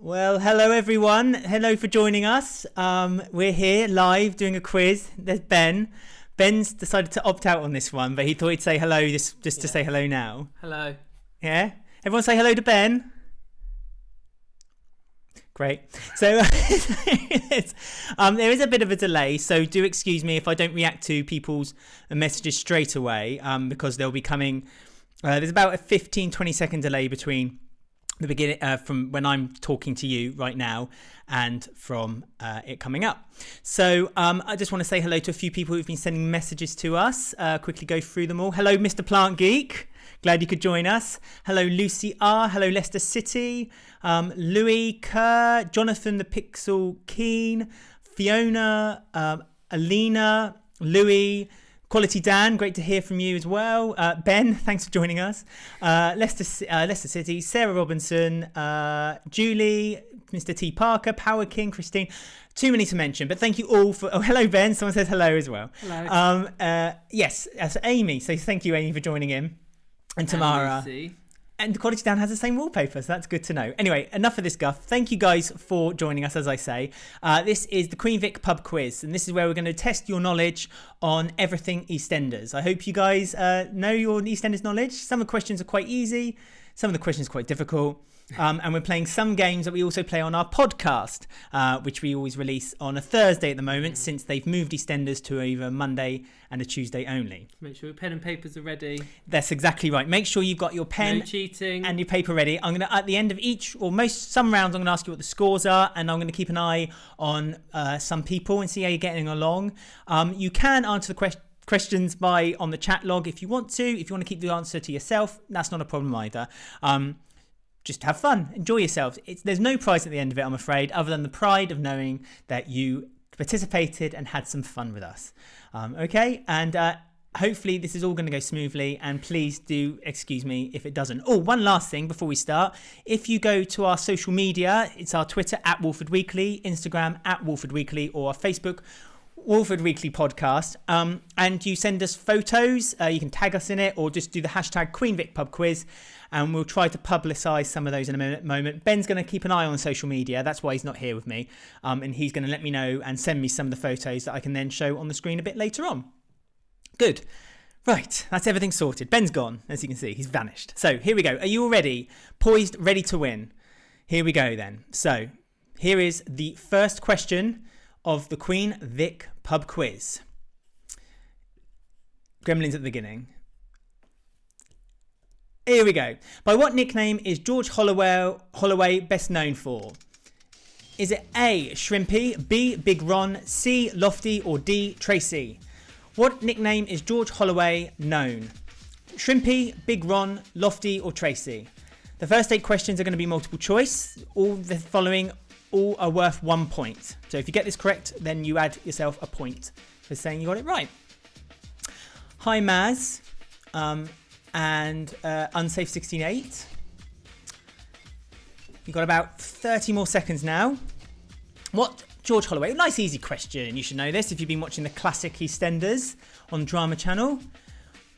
Well, hello everyone. Hello for joining us. We're here live doing a quiz. There's Ben. Ben's decided to opt out on this one, but he thought he'd say hello just to say hello now. Hello. Yeah? Everyone say hello to Ben. Great. So there is a bit of a delay, so do excuse me if I don't react to people's messages straight away, because they'll be coming. There's about a 15-20 second delay between the beginning from when I'm talking to you right now and from it coming up. So I just want to say hello to a few people who've been sending messages to us. Quickly go through them all. Hello, Mr. Plant Geek. Glad you could join us. Hello, Lucy R. Hello, Leicester City. Louis Kerr. Jonathan the Pixel Keen. Fiona. Alina. Louis. Quality Dan, great to hear from you as well. Ben, thanks for joining us. Leicester City, Sarah Robinson, Julie, Mr. T. Parker, Power King, Christine. Too many to mention, but thank you all for... Oh, hello, Ben. Someone says hello as well. Hello. Yes, that's Amy. So thank you, Amy, for joining in. And Tamara. And Quality Dan has the same wallpaper, so that's good to know. Anyway, enough of this guff. Thank you guys for joining us, as I say. This is the Queen Vic Pub Quiz, and this is where we're going to test your knowledge on everything EastEnders. I hope you guys know your EastEnders knowledge. Some of the questions are quite easy. Some of the questions are quite difficult. And we're playing some games that we also play on our podcast, which we always release on a Thursday at the moment, since they've moved EastEnders to either Monday and a Tuesday only. Make sure your pen and papers are ready. That's exactly right. Make sure you've got your pen and your paper ready. I'm going to, at the end of each or some rounds, I'm going to ask you what the scores are, and I'm going to keep an eye on some people and see how you're getting along. You can answer the questions on the chat log if you want to. If you want to keep the answer to yourself, that's not a problem either. Just have fun, enjoy yourselves. There's no prize at the end of it, I'm afraid, other than the pride of knowing that you participated and had some fun with us. Okay, and hopefully this is all going to go smoothly, and please do excuse me if it doesn't. Oh, one last thing before we start. If you go to our social media, it's our Twitter @Walford Weekly, Instagram @Walford Weekly, or our Facebook Walford Weekly Podcast, and you send us photos, you can tag us in it, or just do the hashtag Queen Vic Pub Quiz, and we'll try to publicise some of those in a moment. Ben's going to keep an eye on social media, that's why he's not here with me, and he's going to let me know and send me some of the photos that I can then show on the screen a bit later on. Good. Right, that's everything sorted. Ben's gone, as you can see, he's vanished. So here we go. Are you all ready? Poised, ready to win? Here we go then. So here is the first question of the Queen Vic Pub Quiz. Gremlins at the beginning. Here we go. By what nickname is George Holloway best known for? Is it A, Shrimpy, B, Big Ron, C, Lofty, or D, Tracy? What nickname is George Holloway known? Shrimpy, Big Ron, Lofty, or Tracy? The first 8 questions are going to be multiple choice. All the following are worth 1 point. So if you get this correct, then you add yourself a point for saying you got it right. Hi Maz, and Unsafe 16.8. You've got about 30 more seconds now. What George Holloway, nice easy question, you should know this if you've been watching the classic EastEnders on Drama Channel.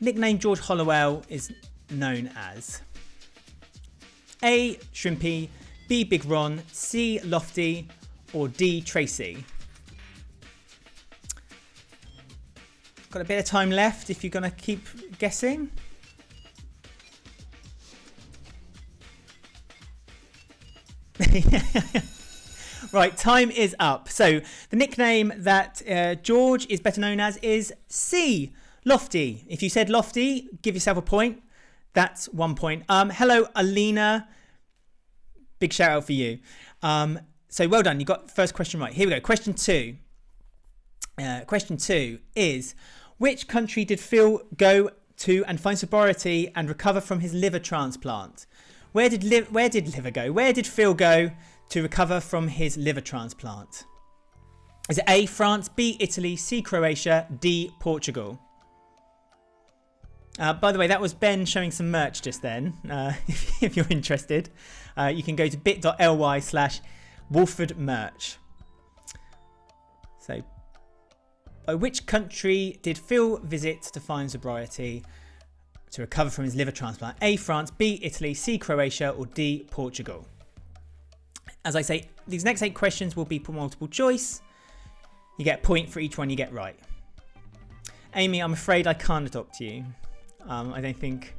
Nickname George Holloway is known as A, Shrimpy, B, Big Ron, C, Lofty, or D, Tracy? Got a bit of time left if you're going to keep guessing. Right, time is up. So the nickname that George is better known as is C, Lofty. If you said Lofty, give yourself a point. That's 1 point. Hello, Alina. Big shout out for you. So well done. You got the first question right. Here we go. Question 2. Question 2 is, which country did Phil go to and find sobriety and recover from his liver transplant? Where did liver go? Where did Phil go to recover from his liver transplant? Is it A, France, B, Italy, C, Croatia, D, Portugal? By the way, that was Ben showing some merch just then. If you're interested, you can go to bit.ly/WalfordMerch. So, by which country did Phil visit to find sobriety to recover from his liver transplant? A, France, B, Italy, C, Croatia, or D, Portugal? As I say, these next 8 questions will be multiple choice. You get a point for each one you get right. Amy, I'm afraid I can't adopt you. I don't think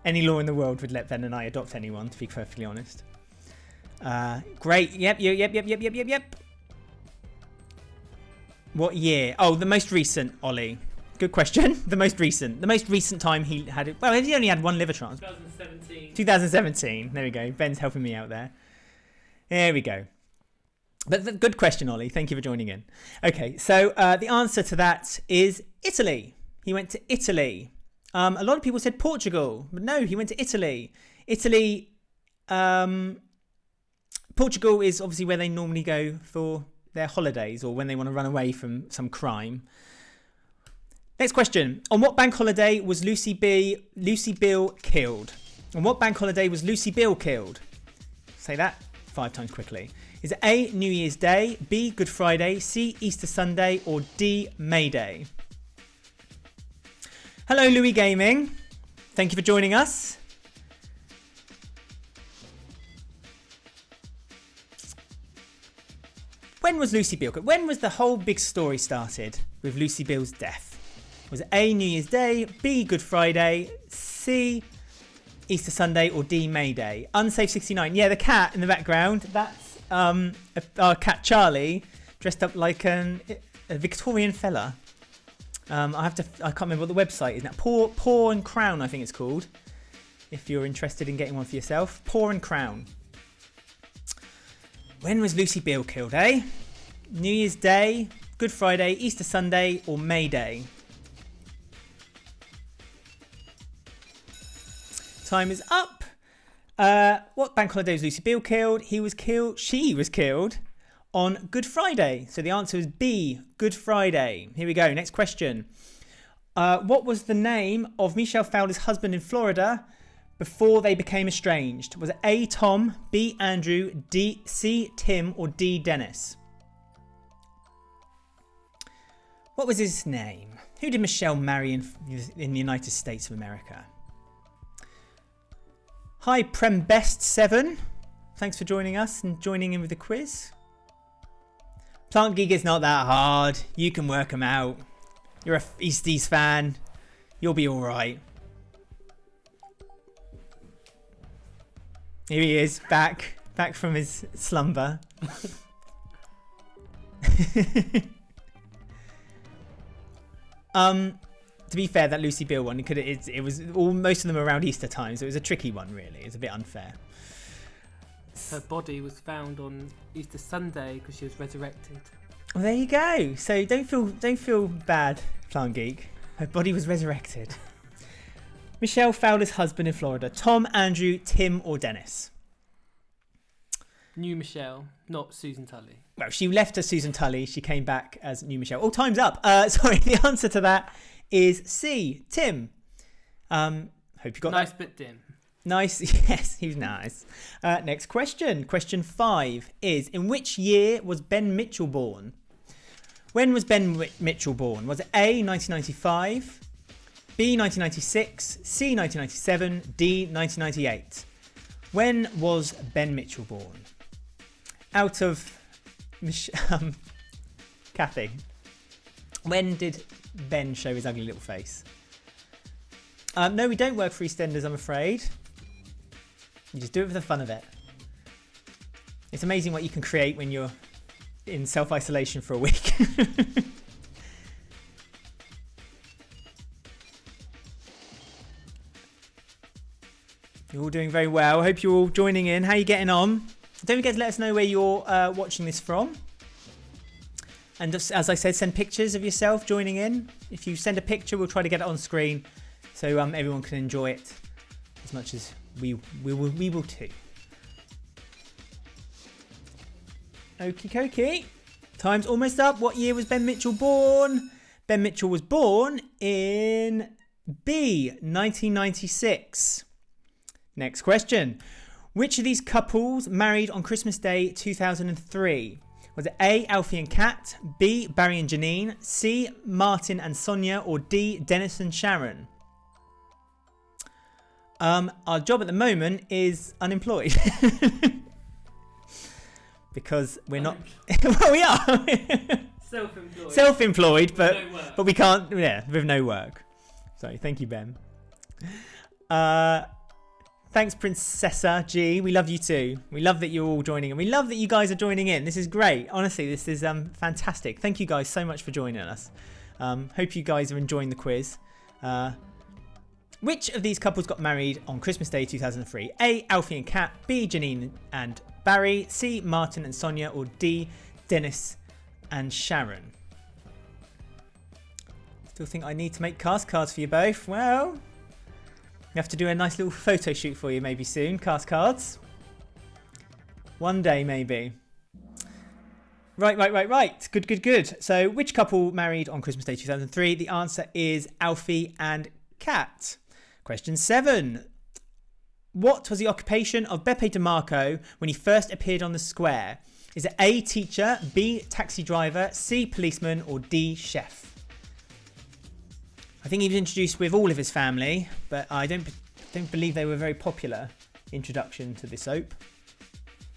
any law in the world would let Ben and I adopt anyone, to be perfectly honest. Great. Yep. What year? Oh, the most recent, Ollie. Good question. The most recent time he had it. Well, he only had one liver transplant. 2017. There we go. Ben's helping me out there. There we go. But good question, Ollie. Thank you for joining in. Okay, so the answer to that is Italy. He went to Italy. A lot of people said Portugal, but no, he went to Italy. Portugal is obviously where they normally go for their holidays or when they want to run away from some crime. Next question. On what bank holiday was Lucy Bill killed? On what bank holiday was Lucy Bill killed? Say that 5 times quickly. Is it A, New Year's Day, B, Good Friday, C, Easter Sunday, or D, May Day? Hello, Louis Gaming. Thank you for joining us. When was Lucy Bill killed? When was the whole big story started with Lucy Bill's death? Was it A, New Year's Day, B, Good Friday, C, Easter Sunday, or D, May Day? Unsafe 69. Yeah, the cat in the background. That's our cat Charlie, dressed up like a Victorian fella. I can't remember what the website is now. Paw and Crown, I think it's called. If you're interested in getting one for yourself, Paw and Crown. When was Lucy Bill killed, eh? New Year's Day, Good Friday, Easter Sunday, or May Day? Time is up. What bank holiday was Lucy Bill killed? She was killed on Good Friday. So the answer is B, Good Friday. Here we go. Next question. What was the name of Michelle Fowler's husband in Florida before they became estranged? Was it A, Tom, B, Andrew, C, Tim, or D, Dennis? What was his name? Who did Michelle marry in the United States of America? Hi, Prembest7. Thanks for joining us and joining in with the quiz. Plant Geek is not that hard. You can work them out. You're a Easties fan. You'll be all right. Here he is, back from his slumber. To be fair, that Lucy Bill one, it was most of them around Easter time, so it was a tricky one, really. It's a bit unfair. Her body was found on Easter Sunday because she was resurrected. Well, there you go. So don't feel bad, Plant Geek. Her body was resurrected. Michelle Fowler's husband in Florida. Tom, Andrew, Tim, or Dennis? New Michelle, not Susan Tully. Well, she left as Susan Tully. She came back as New Michelle. Oh, time's up. Sorry, the answer to that is C, Tim. Hope you got nice that. Bit dim. Nice. Yes, he was nice. Next question. Question 5 is, in which year was Ben Mitchell born? When was Ben Mitchell born? Was it A, 1995, B, 1996, C, 1997, D, 1998? When was Ben Mitchell born? Out of Kathy, when did Ben show his ugly little face? No, we don't work for EastEnders, I'm afraid. You just do it for the fun of it. It's amazing what you can create when you're in self-isolation for a week. You're all doing very well. I hope you're all joining in. How are you getting on? Don't forget to let us know where you're watching this from. And just, as I said, send pictures of yourself joining in. If you send a picture, we'll try to get it on screen so everyone can enjoy it as much as we will too. Okie dokie. Time's almost up. What year was Ben Mitchell born? Ben Mitchell was born in B, 1996. Next question. Which of these couples married on Christmas Day 2003? Was it A, Alfie and Kat, B, Barry and Janine, C, Martin and Sonia, or D, Dennis and Sharon? Our job at the moment is unemployed. because we're not. Well, we are. Self-employed. Self-employed, but no work. but we can't. Yeah, with no work. Sorry, thank you, Ben. Thanks, Princessa G. We love you too. We love that you're all joining in. We love that you guys are joining in. This is great. Honestly, this is fantastic. Thank you guys so much for joining us. Hope you guys are enjoying the quiz. Which of these couples got married on Christmas Day 2003? A. Alfie and Kat. B. Janine and Barry. C. Martin and Sonia. Or D. Dennis and Sharon. Still think I need to make cast cards for you both. Well, we have to do a nice little photo shoot for you maybe soon. Cast cards. One day maybe. Right. Good. So which couple married on Christmas Day 2003? The answer is Alfie and Kat. Question 7. What was the occupation of Beppe DeMarco when he first appeared on the square? Is it A, teacher, B, taxi driver, C, policeman, or D, chef? I think he was introduced with all of his family, but I don't believe they were a very popular introduction to the soap.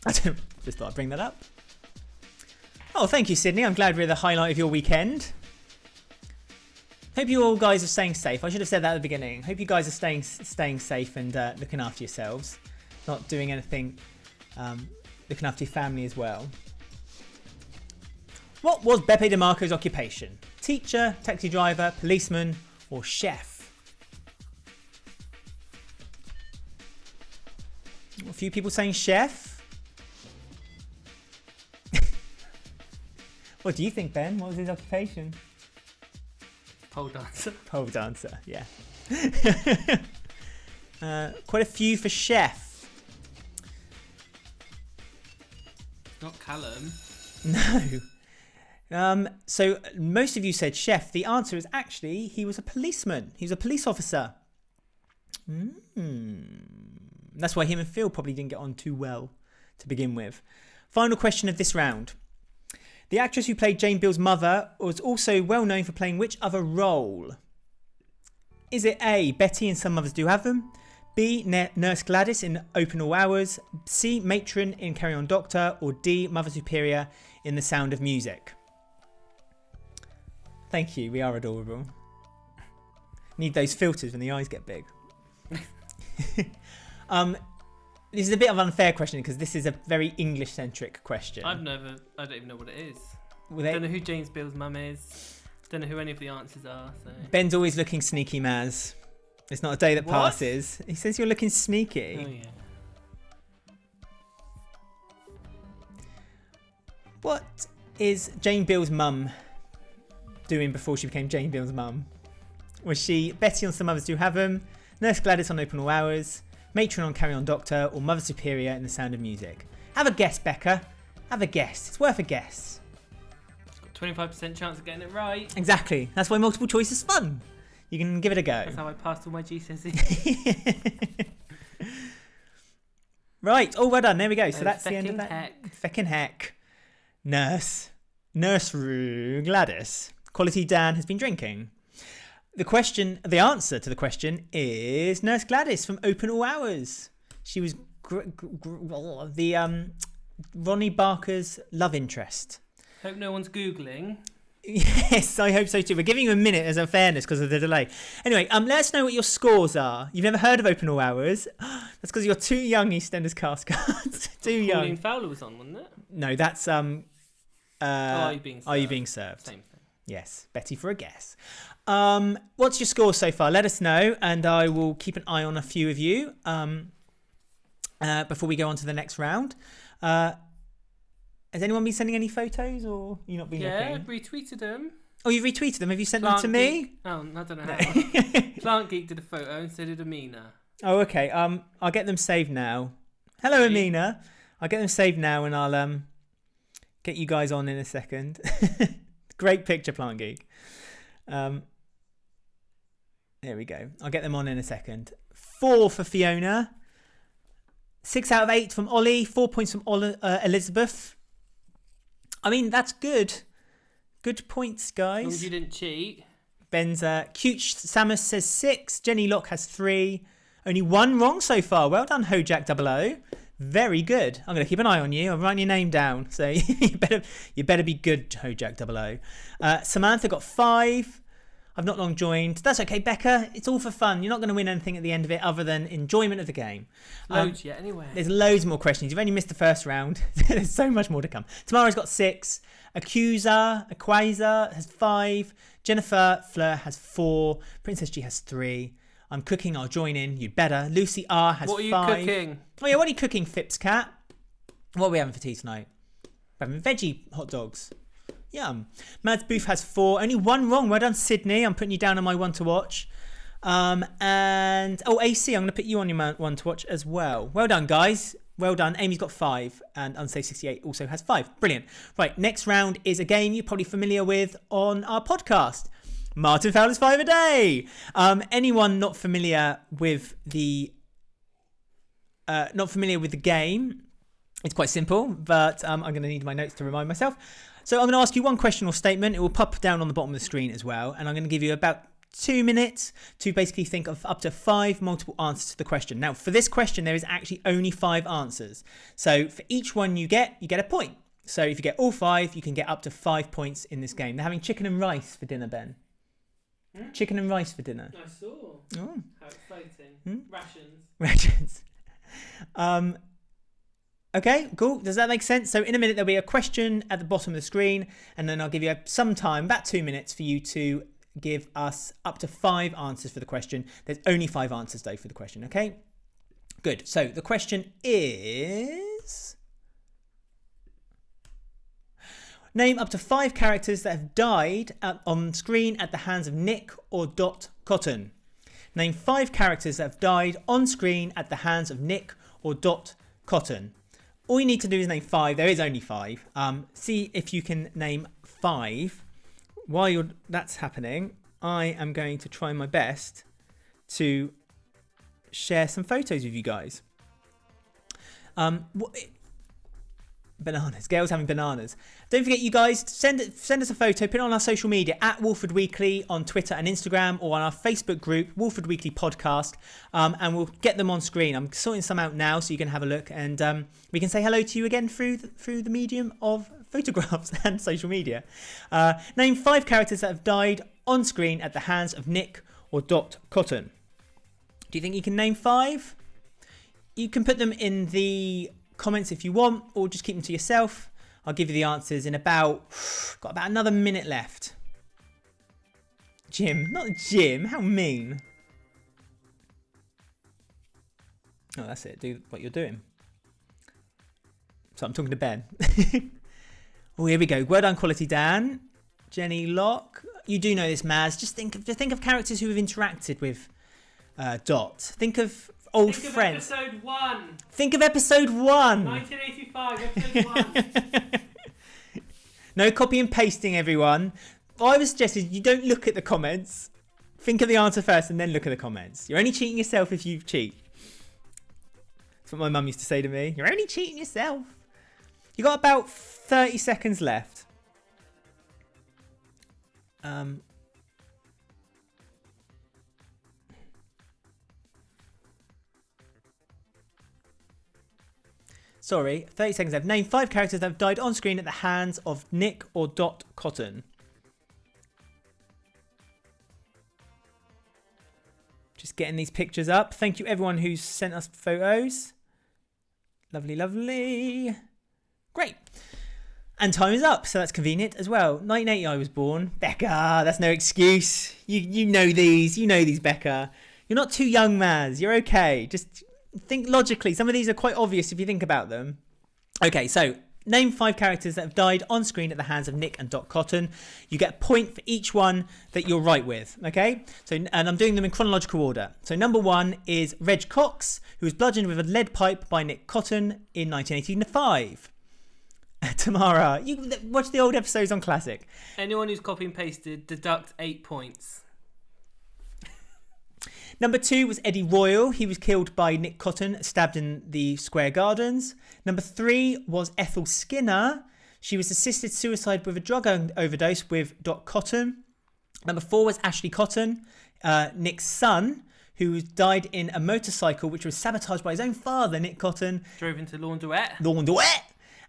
Just thought I'd bring that up. Oh, thank you, Sydney. I'm glad we're the highlight of your weekend. Hope you all guys are staying safe. I should have said that at the beginning. Hope you guys are staying safe and looking after yourselves. Not doing anything, looking after your family as well. What was Beppe DeMarco's occupation? Teacher, taxi driver, policeman, or chef? A few people saying chef. What do you think, Ben? What was his occupation? Pole dancer. Pole dancer, yeah. Quite a few for chef. Not Callum. No. So most of you said chef. The answer is actually he was a policeman. He was a police officer. That's why him and Phil probably didn't get on too well to begin with. Final question of this round. The actress who played Jane Bill's mother was also well known for playing which other role? Is it A, Betty in Some Mothers Do Have Them? B, Nurse Gladys in Open All Hours? C, Matron in Carry On Doctor? Or D, Mother Superior in The Sound of Music? Thank you, we are adorable. Need those filters when the eyes get big. This is a bit of an unfair question because this is a very English-centric question. I don't even know what it is. Don't know who James Bill's mum is. Don't know who any of the answers are. So. Ben's always looking sneaky, Maz. It's not a day that passes. He says you're looking sneaky. Oh, yeah. What is Jane Bill's mum doing before she became Jane Bill's mum? Was she Betty on Some Others Do Have Them, Nurse Gladys on Open All Hours, Matron on Carry On Doctor, or Mother Superior in The Sound of Music? Have a guess, Becca. Have a guess. It's worth a guess. It's got 25% chance of getting it right. Exactly. That's why multiple choice is fun. You can give it a go. That's how I passed all my GCSE. Right. Oh, well done. There we go. So that's the end of that. Heck. Feckin' heck. Nurse Gladys. Quality Dan has been drinking. The answer to the question is Nurse Gladys from Open All Hours. She was the Ronnie Barker's love interest. Hope no one's Googling. Yes, I hope so too. We're giving you a minute as a fairness because of the delay. Anyway, let us know what your scores are. You've never heard of Open All Hours? That's because you're too young, EastEnders cast cards. Too young. Queen Fowler was on, wasn't it? No, that's Are You Being Served? Same thing. Yes, Betty for a guess. What's your score so far? Let us know, and I will keep an eye on a few of you before we go on to the next round. Has anyone been sending any photos, or you not been looking? Yeah, I've retweeted them. Oh, you've retweeted them? Have you sent them to me? Oh, I don't know how. Plant Geek did a photo and so did Amina. Oh, okay. I'll get them saved now. Hello, Amina. I'll get them saved now, and I'll get you guys on in a second. Great picture, Plant Geek. There we go. I'll get them on in a second. 4 for Fiona. 6 out of 8 from Ollie. 4 points from Elizabeth. I mean, that's good. Good points, guys. As long as you didn't cheat. Ben's cute Samus says 6. Jenny Locke has 3. Only 1 wrong so far. Well done, Hojack 00. Very good. I'm going to keep an eye on you. I'm writing your name down. So you better be good, Hojack 00. Samantha got 5. I've not long joined. That's okay, Becca. It's all for fun. You're not going to win anything at the end of it other than enjoyment of the game. Loads yet, anyway. There's loads more questions. You've only missed the first round. There's so much more to come. Tamara's got 6. Aquaza has 5. Jennifer Fleur has 4. Princess G has 3. I'm cooking. I'll join in. You'd better. Lucy R has 5. What are you cooking? Oh yeah, what are you cooking, Phipps Cat? What are we having for tea tonight? We're having veggie hot dogs. Yum. Mads Booth has 4. Only 1 wrong. Well done, Sydney. I'm putting you down on my one to watch. And AC, I'm going to put you on your one to watch as well. Well done, guys. Well done. Amy's got 5, and Unsafe68 also has 5. Brilliant. Right, next round is a game you're probably familiar with on our podcast. Martin Fowler's 5 a day. Anyone not familiar with the game? It's quite simple, but I'm going to need my notes to remind myself. So I'm going to ask you one question or statement. It will pop down on the bottom of the screen as well. And I'm going to give you about 2 minutes to basically think of up to 5 multiple answers to the question. Now, for this question, there is actually only 5 answers. So for each one you get a point. So if you get all 5, you can get up to 5 points in this game. They're having chicken and rice for dinner, Ben. Chicken and rice for dinner. I saw. Oh. How exciting. Rations. Okay, cool. Does that make sense? So in a minute, there'll be a question at the bottom of the screen, and then I'll give you some time, about 2 minutes, for you to give us up to 5 answers for the question. There's only 5 answers, though, for the question, okay? Good. So the question is... Name up to 5 characters that have died on screen at the hands of Nick or Dot Cotton. Name 5 characters that have died on screen at the hands of Nick or Dot Cotton. All you need to do is name 5. There is only 5. See if you can name 5. While that's happening, I am going to try my best to share some photos with you guys. Bananas. Gail's having bananas. Don't forget, you guys, send us a photo, put it on our social media at Wolford Weekly on Twitter and Instagram, or on our Facebook group, Wolford Weekly Podcast, and we'll get them on screen. I'm sorting some out now so you can have a look, and we can say hello to you again through the medium of photographs and social media. Name 5 characters that have died on screen at the hands of Nick or Dot Cotton. Do you think you can name 5? You can put them in the comments if you want, or just keep them to yourself. I'll give you the answers in got about another minute left. Jim, not Jim, how mean. Oh, that's it, do what you're doing. So I'm talking to Ben. Oh, here we go. Well done, Quality Dan. Jenny Locke. You do know this, Maz. Just think of characters who have interacted with Dot. Think of old friends. Episode 1. Think of episode 1. 1985, episode 1. No copy and pasting, everyone. What I would suggest is you don't look at the comments. Think of the answer first and then look at the comments. You're only cheating yourself if you cheat. That's what my mum used to say to me. You're only cheating yourself. You got about 30 seconds left. Sorry, 30 seconds left. Name 5 characters that have died on screen at the hands of Nick or Dot Cotton. Just getting these pictures up. Thank you everyone who's sent us photos. Lovely, lovely. Great. And time is up, so that's convenient as well. 1980 I was born. Becca, that's no excuse. You know these. You know these, Becca. You're not too young, Maz. You're okay. Just think logically. Some of these are quite obvious if you think about them. Okay, so name 5 characters that have died on screen at the hands of Nick and Dot Cotton. You get a point for each one that you're right with, okay? So, and I'm doing them in chronological order. So number 1 is Reg Cox, who was bludgeoned with a lead pipe by Nick Cotton in 1985. Tamara, you watch the old episodes on Classic. Anyone who's copy and pasted, deduct 8 points. Number 2 was Eddie Royal. He was killed by Nick Cotton, stabbed in the Square Gardens. Number 3 was Ethel Skinner. She was assisted suicide with a drug overdose with Dot Cotton. Number 4 was Ashley Cotton, Nick's son, who died in a motorcycle which was sabotaged by his own father, Nick Cotton. Drove into laundrette.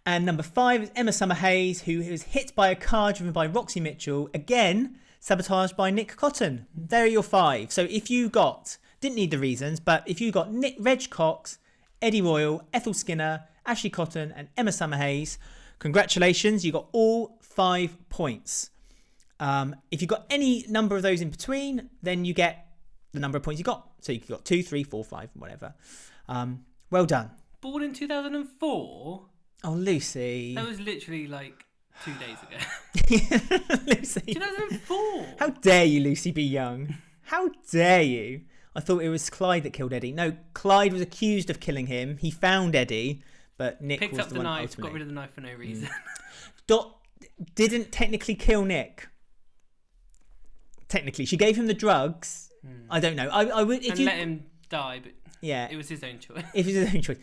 And number 5 is Emma Summer Hayes, who was hit by a car driven by Roxy Mitchell, again sabotaged by Nick Cotton. There are your 5. So if you didn't need the reasons, but if you got Reg Cox, Eddie Royal, Ethel Skinner, Ashley Cotton and Emma Summer Hayes, congratulations, you got all 5 points. If you got any number of those in between, then you get the number of points you got. So you got 2, 3, 4, 5, whatever. Well done. Born in 2004? Oh, Lucy. That was literally like 2 days ago. Lucy. 2004. How dare you, Lucy, be young? How dare you? I thought it was Clyde that killed Eddie. No, Clyde was accused of killing him. He found Eddie, but Nick picked was up the the one knife, ultimately. got rid of the knife for no reason. Dot didn't technically kill Nick. Technically, she gave him the drugs. I don't know. I would if and you let him die, but yeah, it was his own choice. If it's his own choice.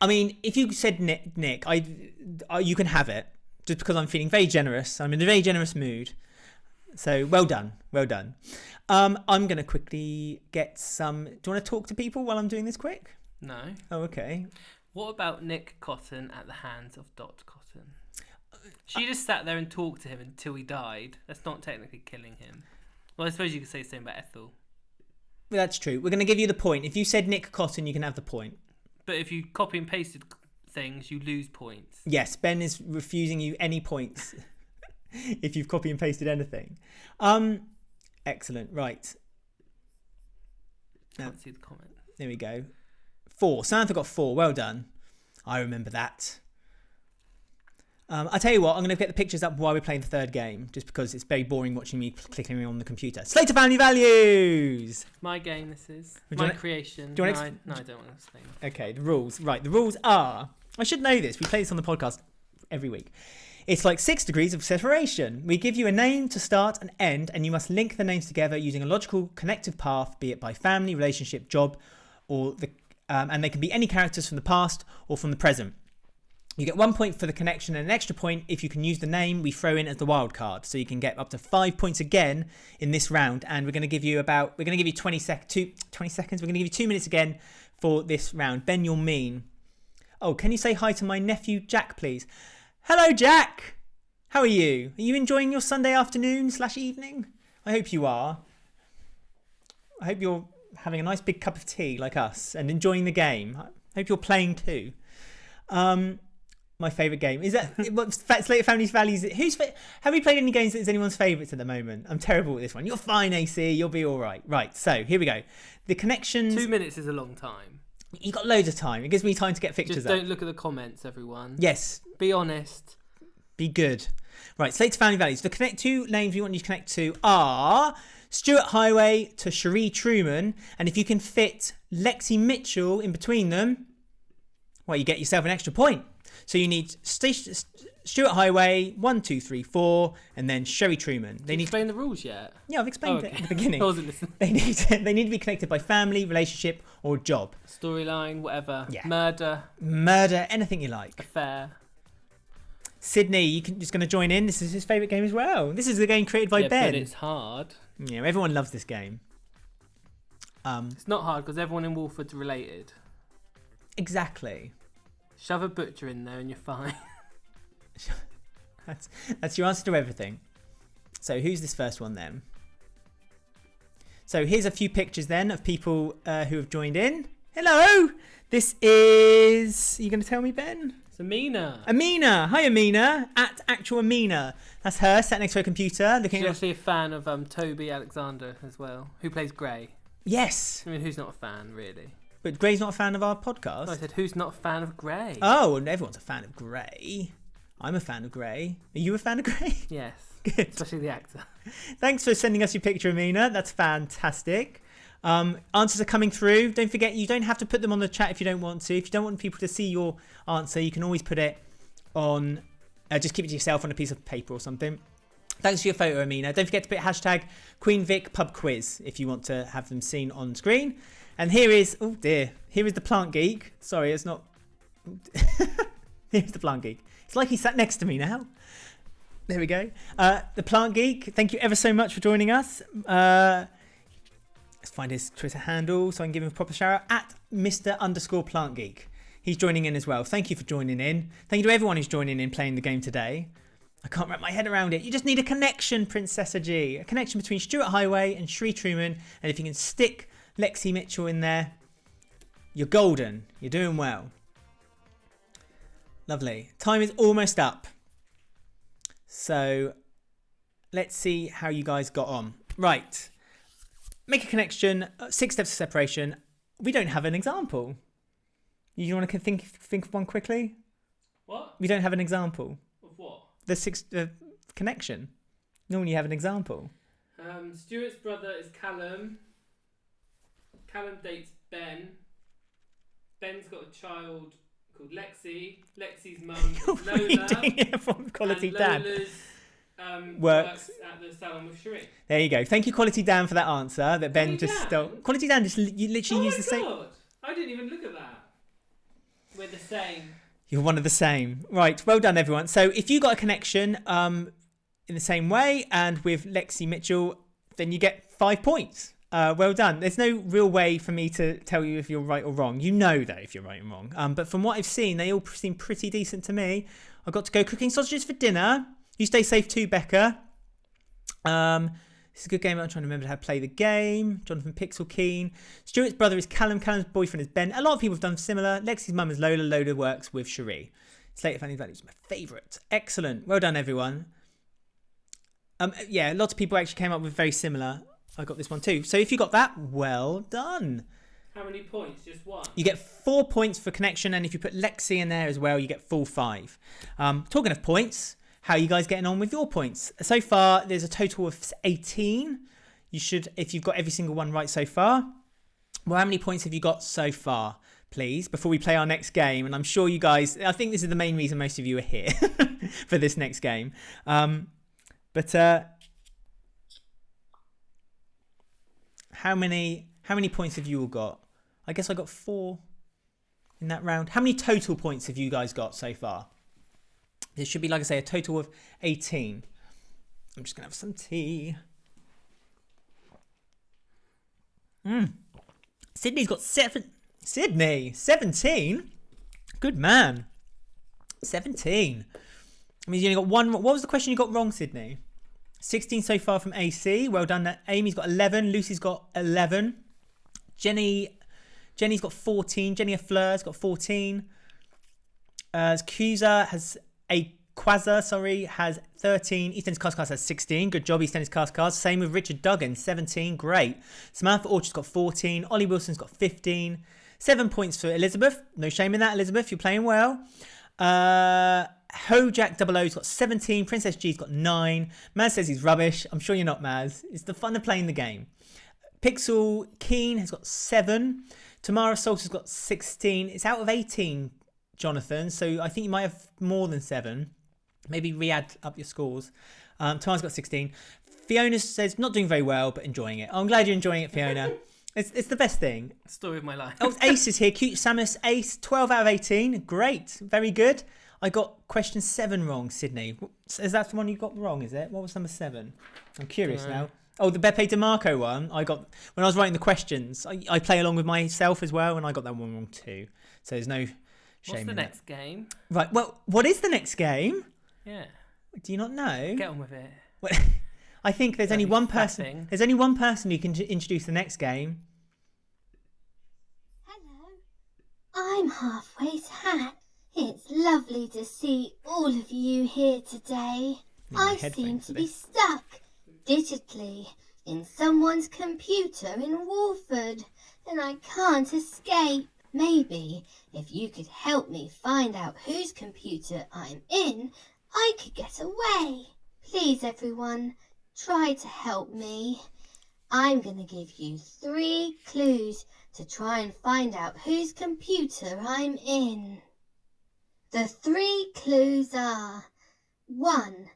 I mean, if you said Nick, you can have it. Just because I'm feeling very generous. I'm in a very generous mood. So well done. I'm going to quickly get some... Do you want to talk to people while I'm doing this quick? No. Oh, okay. What about Nick Cotton at the hands of Dot Cotton? She just sat there and talked to him until he died. That's not technically killing him. Well, I suppose you could say the same about Ethel. Well, that's true. We're going to give you the point. If you said Nick Cotton, you can have the point. But if you copy and pasted things, you lose points. Yes, Ben is refusing you any points if you've copy and pasted anything. Excellent. Right. Can't see the comment. There we go. 4. Samantha got 4. Well done. I remember that. I'll tell you what, I'm going to get the pictures up while we're playing the third game, just because it's very boring watching me clicking on the computer. Slater Family Values! My game, this is. My creation. No, I don't want to explain. Okay, the rules. Right, the rules are... I should know this. We play this on the podcast every week. It's like 6 degrees of separation. We give you a name to start and end, and you must link the names together using a logical connective path, be it by family, relationship, job, or and they can be any characters from the past or from the present. You get 1 point for the connection and an extra point if you can use the name we throw in as the wild card. So you can get up to 5 points again in this round. And we're going to give you 20 seconds. We're going to give you 2 minutes again for this round. Ben, you're mean. Oh, can you say hi to my nephew, Jack, please? Hello, Jack. How are you? Are you enjoying your Sunday afternoon / evening? I hope you are. I hope you're having a nice big cup of tea like us and enjoying the game. I hope you're playing too. My favourite game is that Slater Family Values. Have you played any games that is anyone's favourites at the moment? I'm terrible at this one. You're fine, AC. You'll be all right. Right. So here we go. The connections. 2 minutes is a long time. You got loads of time. It gives me time to get pictures. Just don't look at the comments, everyone. Yes. Be honest. Be good. Right. Slater Family Values. The 2 names we want you to connect to are Stuart Highway to Cherie Truman, and if you can fit Lexi Mitchell in between them, well, you get yourself an extra point. So you need Stuart Highway, 1, 2, 3, 4, and then Sherry Truman. Did you explain the rules yet? Yeah, I've explained it at the beginning. I wasn't listening. They need to be connected by family, relationship, or job. Storyline, whatever. Yeah. Murder, anything you like. Affair. Sydney, you're just going to join in. This is his favourite game as well. This is the game created by Ben. But it's hard. Yeah, everyone loves this game. It's not hard because everyone in Wolford's related. Exactly. Shove a butcher in there and you're fine. That's your answer to everything. So who's this first one then? So here's a few pictures then of people who have joined in. Hello! This is... Are you going to tell me, Ben? It's Amina. Amina! Hi, Amina. At actual Amina. That's her, sat next to her computer. She's actually a fan of Toby Alexander as well, who plays Gray. Yes. I mean, who's not a fan, really? But Gray's not a fan of our podcast? No, I said, who's not a fan of Gray? Oh, and everyone's a fan of Gray. I'm a fan of Gray. Are you a fan of Gray? Yes. Good. Especially the actor. Thanks for sending us your picture, Amina. That's fantastic. Answers are coming through. Don't forget, you don't have to put them on the chat if you don't want to. If you don't want people to see your answer, you can always put it on... just keep it to yourself on a piece of paper or something. Thanks for your photo, Amina. Don't forget to put hashtag Queen Vic Pub Quiz if you want to have them seen on screen. And here is... Oh, dear. Here is the Plant Geek. Sorry, it's not... Here's the Plant Geek. It's like he sat next to me now. There we go. The Plant Geek, thank you ever so much for joining us. Let's find his Twitter handle so I can give him a proper shout out. At Mr_PlantGeek. He's joining in as well. Thank you for joining in. Thank you to everyone who's joining in playing the game today. I can't wrap my head around it. You just need a connection, Princessa G. A connection between Stuart Highway and Shree Truman. And if you can stick Lexi Mitchell in there, you're golden. You're doing well. Lovely. Time is almost up. So let's see how you guys got on. Right. Make a connection. 6 steps of separation. We don't have an example. You want to think of one quickly? What? We don't have an example. Of what? The 6 connection. Normally you have an example. Stuart's brother is Callum. Callum dates Ben. Ben's got a child called Lexi. Lexi's mum is Lola. From Quality and Dan. Lola's works at the salon with Sheree. There you go. Thank you, Quality Dan, for that answer. That Ben just stole. Quality Dan just you literally used the same. I didn't even look at that. We're the same. You're one of the same. Right. Well done, everyone. So if you got a connection in the same way and with Lexi Mitchell, then you get 5 points. Well done. There's no real way for me to tell you if you're right or wrong. You know, though, if you're right and wrong. But from what I've seen, they all seem pretty decent to me. I got to go cooking sausages for dinner. You stay safe too, Becca. This is a good game. I'm trying to remember how to play the game. Jonathan Pixel Keen. Stuart's brother is Callum. Callum's boyfriend is Ben. A lot of people have done similar. Lexi's mum is Lola. Lola works with Sheree. Slater Family Values is my favourite. Excellent. Well done, everyone. Yeah, lots of people actually came up with very similar. I got this one too. So if you got that, well done. How many points? Just one? You get 4 points for connection. And if you put Lexi in there as well, you get full 5. Talking of points... How are you guys getting on with your points? So far, there's a total of 18. You should, if you've got every single one right so far. Well, how many points have you got so far, please, before we play our next game? And I'm sure you guys, I think this is the main reason most of you are here for this next game. But how many points have you all got? I guess I got 4 in that round. How many total points have you guys got so far? There should be, like I say, a total of 18. I'm just going to have some tea. Sydney's got 17? Good man. 17. I mean, you only got one. What was the question you got wrong, Sydney? 16 so far from AC. Well done. Amy's got 11. Lucy's got 11. Jenny's got 14. Jenny Fleur's got 14. Cusa has... Quasar, has 13. EastEnders Cars has 16. Good job, EastEnders Cars. Same with Richard Duggan, 17. Great. Samantha Orchard's got 14. Ollie Wilson's got 15. 7 points for Elizabeth. No shame in that, Elizabeth. You're playing well. Hojack 00's got 17. Princess G's got 9. Maz says he's rubbish. I'm sure you're not, Maz. It's the fun of playing the game. Pixel Keen has got 7. Tamara Salter's got 16. It's out of 18, Jonathan. So I think you might have more than 7. Maybe re-add up your scores. Tamara's got 16. Fiona says not doing very well, but enjoying it. I'm glad you're enjoying it, Fiona. It's the best thing. Story of my life. Oh, Ace is here. Cute Samus Ace, 12 out of 18. Great. Very good. I got question 7 wrong, Sydney. Is that the one you got wrong, is it? What was number 7? I'm curious now. Oh, the Beppe DeMarco one. I got when I was writing the questions. I play along with myself as well, and I got that one wrong too. So there's no shame. What's the next game? Right. Well, what is the next game? Yeah. Do you not know? Get on with it. Well, I think there's only one person. There's only one person who can introduce the next game. Hello. I'm Halfway Hat. It's lovely to see all of you here today. I seem to be stuck digitally in someone's computer in Walford, and I can't escape. Maybe if you could help me find out whose computer I'm in, I could get away. Please, everyone, try to help me. I'm going to give you 3 clues to try and find out whose computer I'm in. The 3 clues are: 1.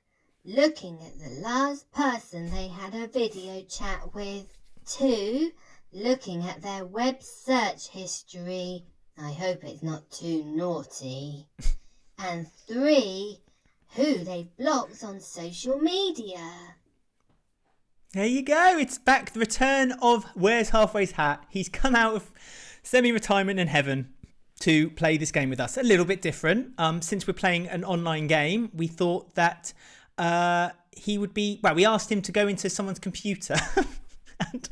Looking at the last person they had a video chat with. 2. Looking at their web search history. I hope it's not too naughty. And 3. Who they've blocked on social media. There you go. It's back. The return of Where's Halfway's Hat. He's come out of semi-retirement in heaven to play this game with us. A little bit different. Since we're playing an online game, we thought that he would be... Well, we asked him to go into someone's computer and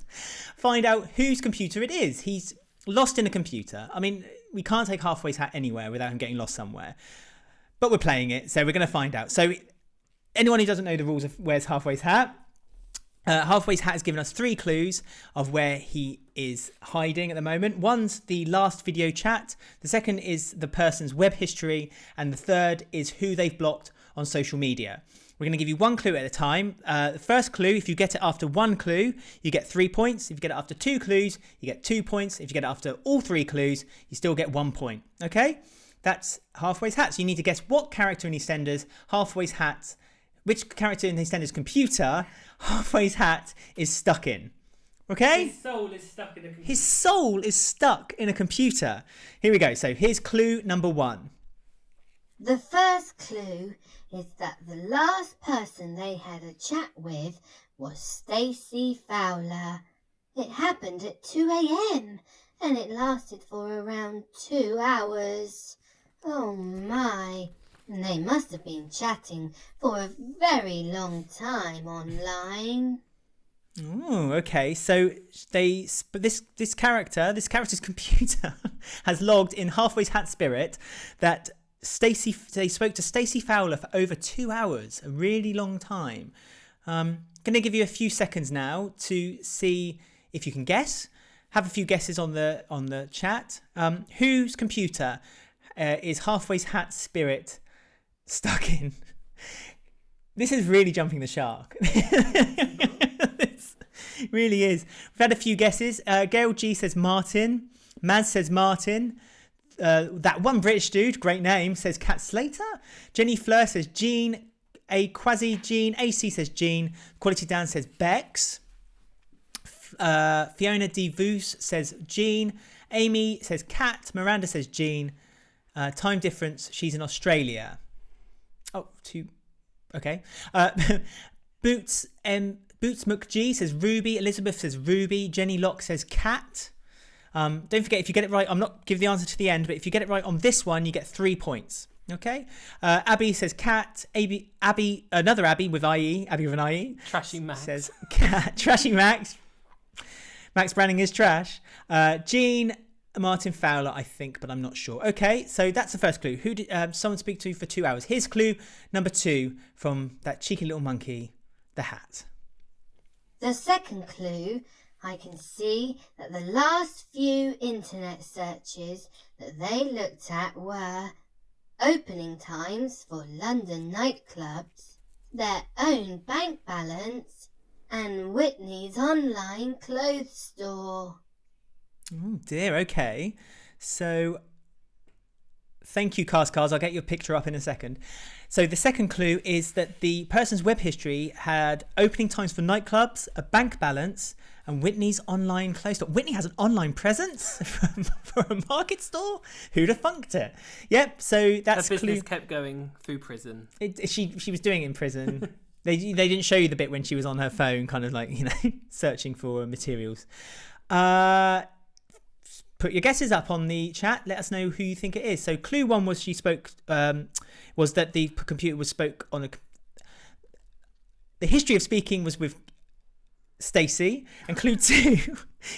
find out whose computer it is. He's lost in a computer. I mean, we can't take Halfway's Hat anywhere without him getting lost somewhere. But we're playing it, so we're going to find out. So anyone who doesn't know the rules of Where's Halfway's Hat... Halfway's Hat has given us 3 clues of where he is hiding at the moment. One's the last video chat, the second is the person's web history, and the third is who they've blocked on social media. We're going to give you 1 clue at a time. The first clue, if you get it after 1 clue, you get 3 points. If you get it after 2 clues, you get 2 points. If you get it after all 3 clues, you still get 1 point. Okay? That's Halfway's Hat. So you need to guess what character in EastEnders Halfway's Hat, which character in EastEnders computer Halfway's Hat is stuck in. Okay? His soul is stuck in a computer. His soul is stuck in a computer. Here we go. So here's clue number 1. The first clue is that the last person they had a chat with was Stacey Fowler. It happened at 2 a.m. and it lasted for around 2 hours. Oh my. And they must have been chatting for a very long time online. Oh, okay. So this character's computer has logged in Halfway's Hat spirit that they spoke to Stacey Fowler for over 2 hours, a really long time. Going to give you a few seconds now to see if you can guess. Have a few guesses on the chat. Whose computer is Halfway's Hat spirit stuck in? This is really jumping the shark. This really is. We've had a few guesses. Gail G says Martin. Maz says Martin. That one British dude, great name, says Cat Slater. Jenny Fleur says Jean. A Quasi Jean. AC says Jean. Quality Dan says Bex. Fiona D. Voos says Jean. Amy says Cat. Miranda says Jean. Time difference, she's in Australia. Oh, okay. Boots McG says Ruby. Elizabeth says Ruby. Jenny Locke says Cat. Don't forget, if you get it right, I'm not give the answer to the end, but if you get it right on this one, you get 3 points. Okay. Abby says Cat. Abby, another Abby with IE. Abby with an IE. Trashy Max says Cat. Trashy Max. Max Branning is trash. Jean. Martin Fowler, I think, but I'm not sure. Okay, so that's the first clue. Who did someone speak to for 2 hours? Here's clue number 2 from that cheeky little monkey, the hat. The second clue, I can see that the last few internet searches that they looked at were opening times for London nightclubs, their own bank balance, and Whitney's online clothes store. Oh dear, okay. So, thank you, Cars. I'll get your picture up in a second. So the second clue is that the person's web history had opening times for nightclubs, a bank balance, and Whitney's online clothes store. Whitney has an online presence for a market store? Who'd have funked it? Yep, so that's her business kept going through prison. She was doing it in prison. They didn't show you the bit when she was on her phone, kind of like, searching for materials. Put your guesses up on the chat. Let us know who you think it is. So clue 1 was she spoke, was that the computer spoke on the history of speaking was with Stacey. And clue 2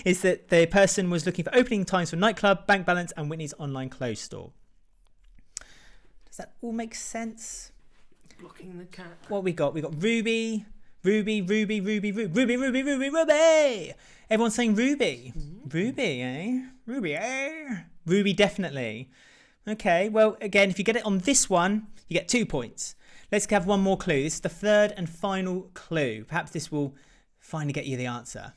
is that the person was looking for opening times for nightclub, bank balance, and Whitney's online clothes store. Does that all make sense? Blocking the cat. What we got? We got Ruby. Ruby. Everyone's saying Ruby. Ruby, eh? Ruby, definitely. Okay, well, again, if you get it on this one, you get 2 points. Let's have one more clue. This is the third and final clue. Perhaps this will finally get you the answer.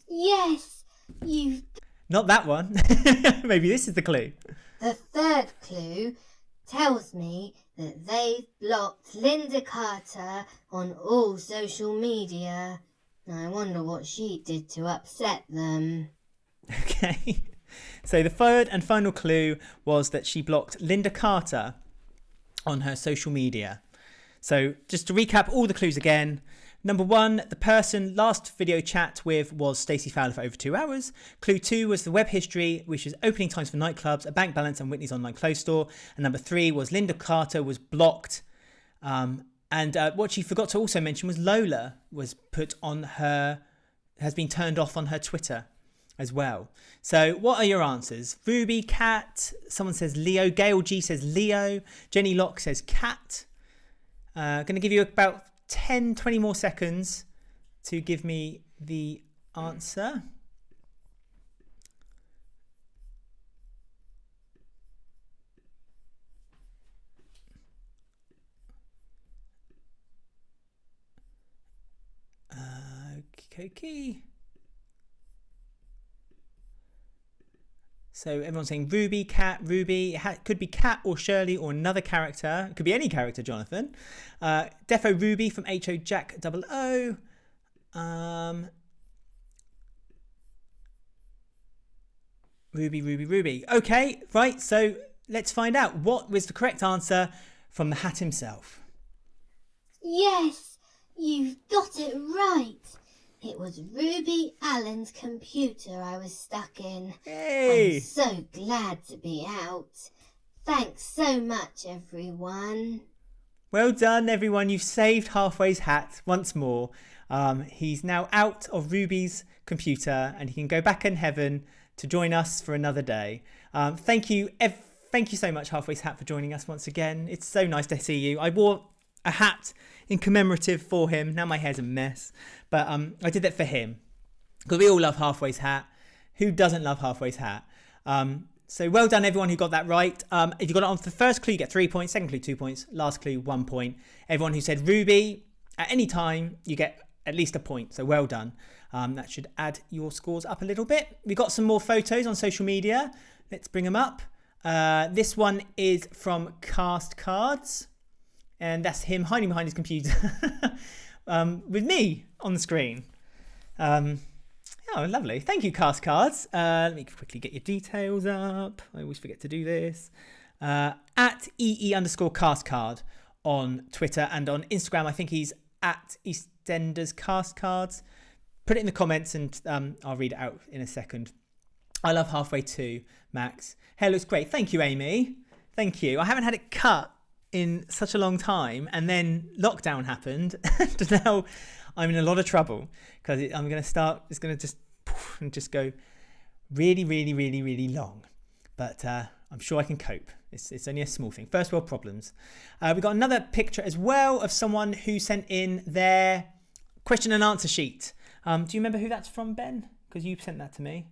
Yes, you've... Not that one. Maybe this is the clue. The third clue tells me that they've blocked Linda Carter on all social media. I wonder what she did to upset them. Okay. So the third and final clue was that she blocked Linda Carter on her social media. So just to recap all the clues again, Number 1, the person last video chat with was Stacey Fowler for over 2 hours. Clue 2 was the web history, which is opening times for nightclubs, a bank balance and Whitney's online clothes store. And number 3 was Linda Carter was blocked. And what she forgot to also mention was Lola was has been turned off on her Twitter as well. So what are your answers? Ruby, Cat, someone says Leo, Gail G says Leo, Jenny Locke says Cat. Going to give you about 10-20 more seconds to give me the answer. Okay. So everyone's saying Ruby, Cat, Ruby. It could be Cat or Shirley or another character. It could be any character, Jonathan. Defo Ruby from HO Jack 00. Ruby. Okay, right. So let's find out what was the correct answer from the hat himself. Yes, you've got it right. It was Ruby Allen's computer I was stuck in. Hey! I'm so glad to be out. Thanks so much, everyone. Well done, everyone. You've saved Halfway's hat once more. He's now out of Ruby's computer and he can go back in heaven to join us for another day. Thank you so much, Halfway's hat, for joining us once again. It's so nice to see you. I wore a hat in commemorative for him. Now my hair's a mess, but I did that for him because we all love Halfway's hat. Who doesn't love Halfway's hat? So well done, everyone who got that right. If you got it on the first clue, you get 3 points. Second clue, 2 points. Last clue, 1 point. Everyone who said Ruby at any time, you get at least a point. So well done. That should add your scores up a little bit. We got some more photos on social media. Let's bring them up. This one is from Cast Cards. And that's him hiding behind his computer with me on the screen. Oh, lovely. Thank you, Cast Cards. Let me quickly get your details up. I always forget to do this. At EE_cast card on Twitter and on Instagram. I think he's at EastEnders Cast Cards. Put it in the comments and I'll read it out in a second. I love Halfway too, Max. Hair looks great. Thank you, Amy. Thank you. I haven't had it cut in such a long time, and then lockdown happened. And now I'm in a lot of trouble because I'm going to start. It's going to just go really, really, really, really long. But I'm sure I can cope. It's only a small thing. First world problems. We've got another picture as well of someone who sent in their question and answer sheet. Do you remember who that's from, Ben? Because you sent that to me.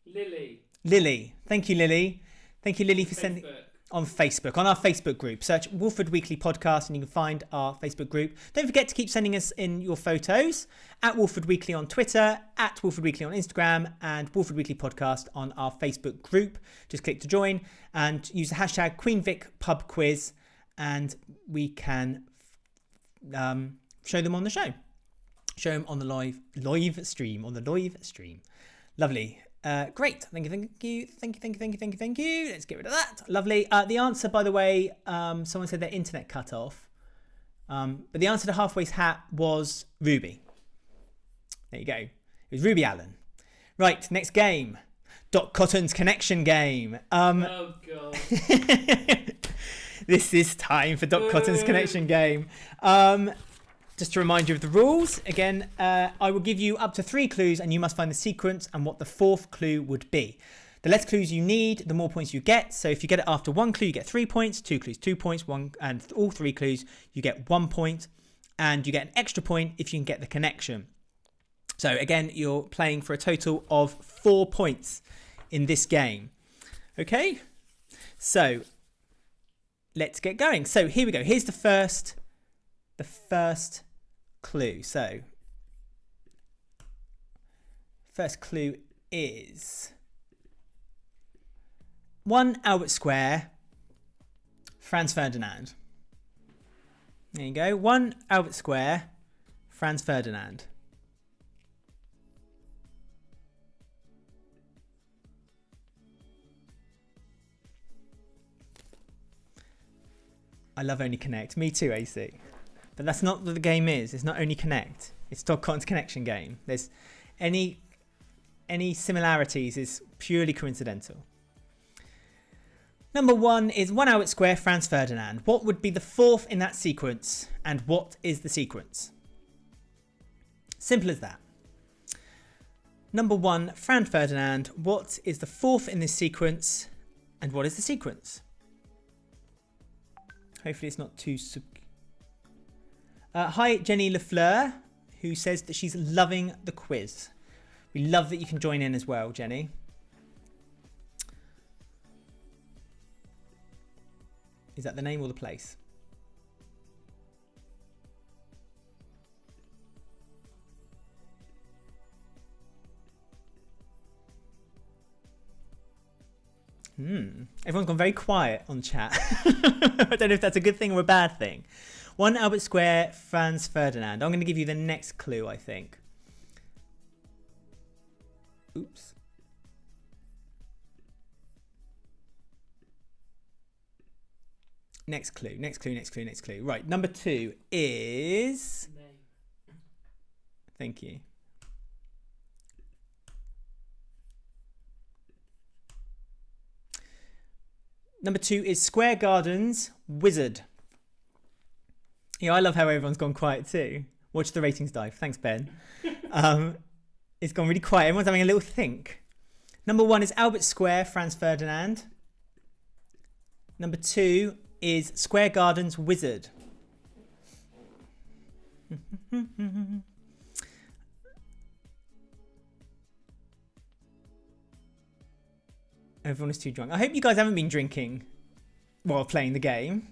Lily. Thank you, Lily. Thank you, Lily, for sending on Facebook, on our Facebook group. Search Wolford Weekly Podcast and you can find our Facebook group. Don't forget to keep sending us in your photos at Wolford Weekly on Twitter, at Wolford Weekly on Instagram, and Wolford Weekly Podcast on our Facebook group. Just click to join and use the hashtag Queen Vic Pub Quiz and we can show them on the show. Show them on the live stream. Lovely. Great. Thank you. Let's get rid of that. Lovely. The answer, by the way, someone said their internet cut off. But the answer to Halfway's hat was Ruby. There you go. It was Ruby Allen. Right. Next game. Doc Cotton's connection game. Oh, God. This is time for Doc Cotton's connection game. Just to remind you of the rules, again, I will give you up to 3 clues and you must find the sequence and what the 4th clue would be. The less clues you need, the more points you get. So if you get it after 1 clue, you get 3 points, 2 clues, 2 points, and all 3 clues, you get 1 point, and you get an extra point if you can get the connection. So again, you're playing for a total of 4 points in this game. Okay, so let's get going. So here we go. Here's the first clue. So first clue is 1 Albert Square, Franz Ferdinand. There you go. 1 Albert Square, Franz Ferdinand. I love Only Connect. Me too, AC. But that's not what the game is. It's not only Connect. It's Todd Cotton's Connection game. There's any similarities is purely coincidental. Number 1 is 1 Albert Square, Franz Ferdinand. What would be the 4th in that sequence? And what is the sequence? Simple as that. Number 1, Franz Ferdinand. What is the 4th in this sequence? And what is the sequence? Hopefully it's not too... Hi, Jenny Lafleur, who says that she's loving the quiz. We love that you can join in as well, Jenny. Is that the name or the place? Everyone's gone very quiet on chat. I don't know if that's a good thing or a bad thing. 1 Albert Square, Franz Ferdinand. I'm going to give you the next clue, I think. Oops. Next clue. Right, number 2 is... Thank you. Number 2 is Square Gardens Wizard. Yeah, I love how everyone's gone quiet too. Watch the ratings dive. Thanks, Ben. It's gone really quiet. Everyone's having a little think. Number 1 is Albert Square, Franz Ferdinand. Number 2 is Square Gardens Wizard. Everyone is too drunk. I hope you guys haven't been drinking while playing the game,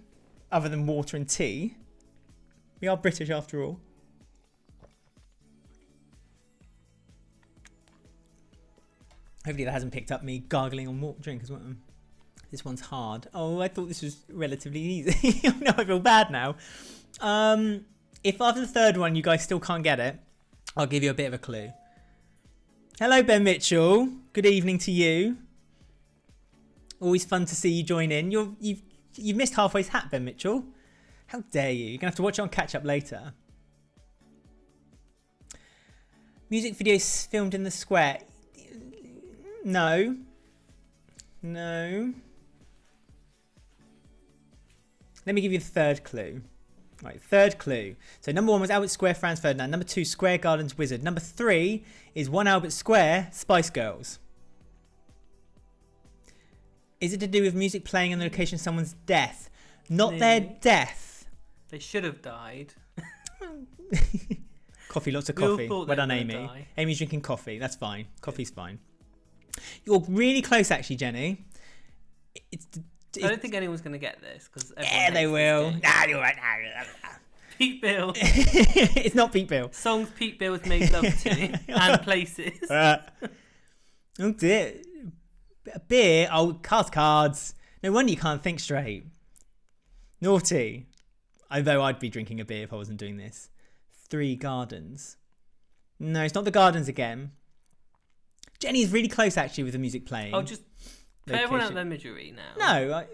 other than water and tea. We are British after all. Hopefully that hasn't picked up me gargling on drink as well. This one's hard. Oh, I thought this was relatively easy. No, I feel bad now. If after the third one you guys still can't get it, I'll give you a bit of a clue. Hello, Ben Mitchell. Good evening to you. Always fun to see you join in. You've missed Halfway's Hat, Ben Mitchell. How dare you? You're going to have to watch it on catch up later. Music videos filmed in the square. No. Let me give you the third clue. Right, third clue. So number 1 was Albert Square, Franz Ferdinand. Number 2, Square Gardens Wizard. Number 3 is 1 Albert Square, Spice Girls. Is it to do with music playing on the location of someone's death? Not their death. They should have died. Coffee, lots of coffee. Well done, Amy. Die. Amy's drinking coffee. That's fine. Coffee's fine. You're really close, actually, Jenny. I don't think anyone's going to get this. Yeah, they will. Nah, you're right. Pete Bill. It's not Pete Bill. Songs Pete Bill has made love to and places. Oh dear. A beer? Oh, cards. No wonder you can't think straight. Naughty. Although I'd be drinking a beer if I wasn't doing this. 3 Gardens. No, it's not the Gardens again. Jenny's really close actually with the music playing. I'll just put everyone out their misery now. No.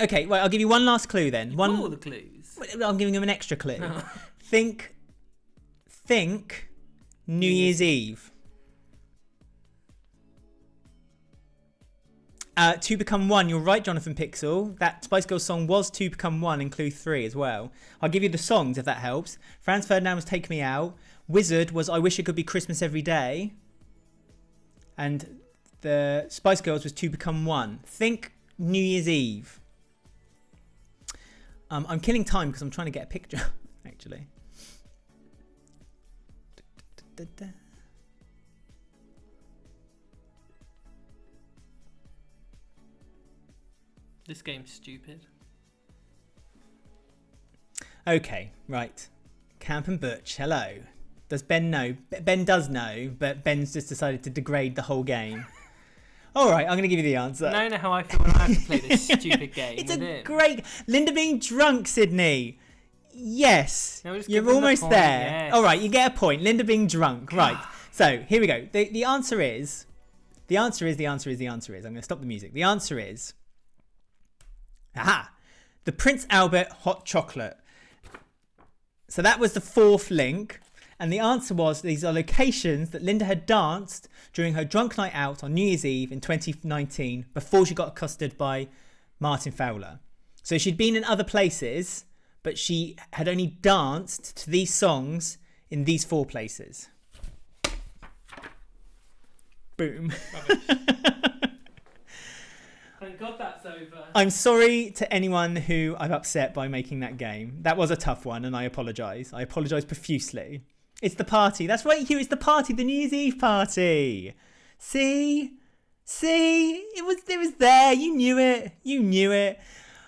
Okay, well, I'll give you one last clue then. All the clues. I'm giving them an extra clue. No. Think New Year's Eve. Two Become One. You're right, Jonathan Pixel. That Spice Girls song was Two Become One in clue 3 as well. I'll give you the songs if that helps. Franz Ferdinand was Take Me Out. Wizard was I Wish It Could Be Christmas Every Day. And the Spice Girls was Two Become One. Think New Year's Eve. I'm killing time because I'm trying to get a picture, actually. This game's stupid. Okay, right. Camp and Butch, hello. Does Ben know? Ben does know, but Ben's just decided to degrade the whole game. All right, I'm going to give you the answer. I know how I feel when I have to play this stupid game. It's a great... Linda being drunk, Sydney. Yes, no, you're almost there. Yes. All right, you get a point. Linda being drunk. Right, so here we go. The answer is... I'm going to stop the music. The answer is... Aha! The Prince Albert hot chocolate. So that was the fourth link. And the answer was these are locations that Linda had danced during her drunk night out on New Year's Eve in 2019 before she got accosted by Martin Fowler. So she'd been in other places, but she had only danced to these songs in these 4 places. Boom. Thank God that's over. I'm sorry to anyone who I've upset by making that game. That was a tough one, and I apologise. I apologise profusely. It's the party. That's right, Hugh. It's the party, the New Year's Eve party. See? It was there. You knew it.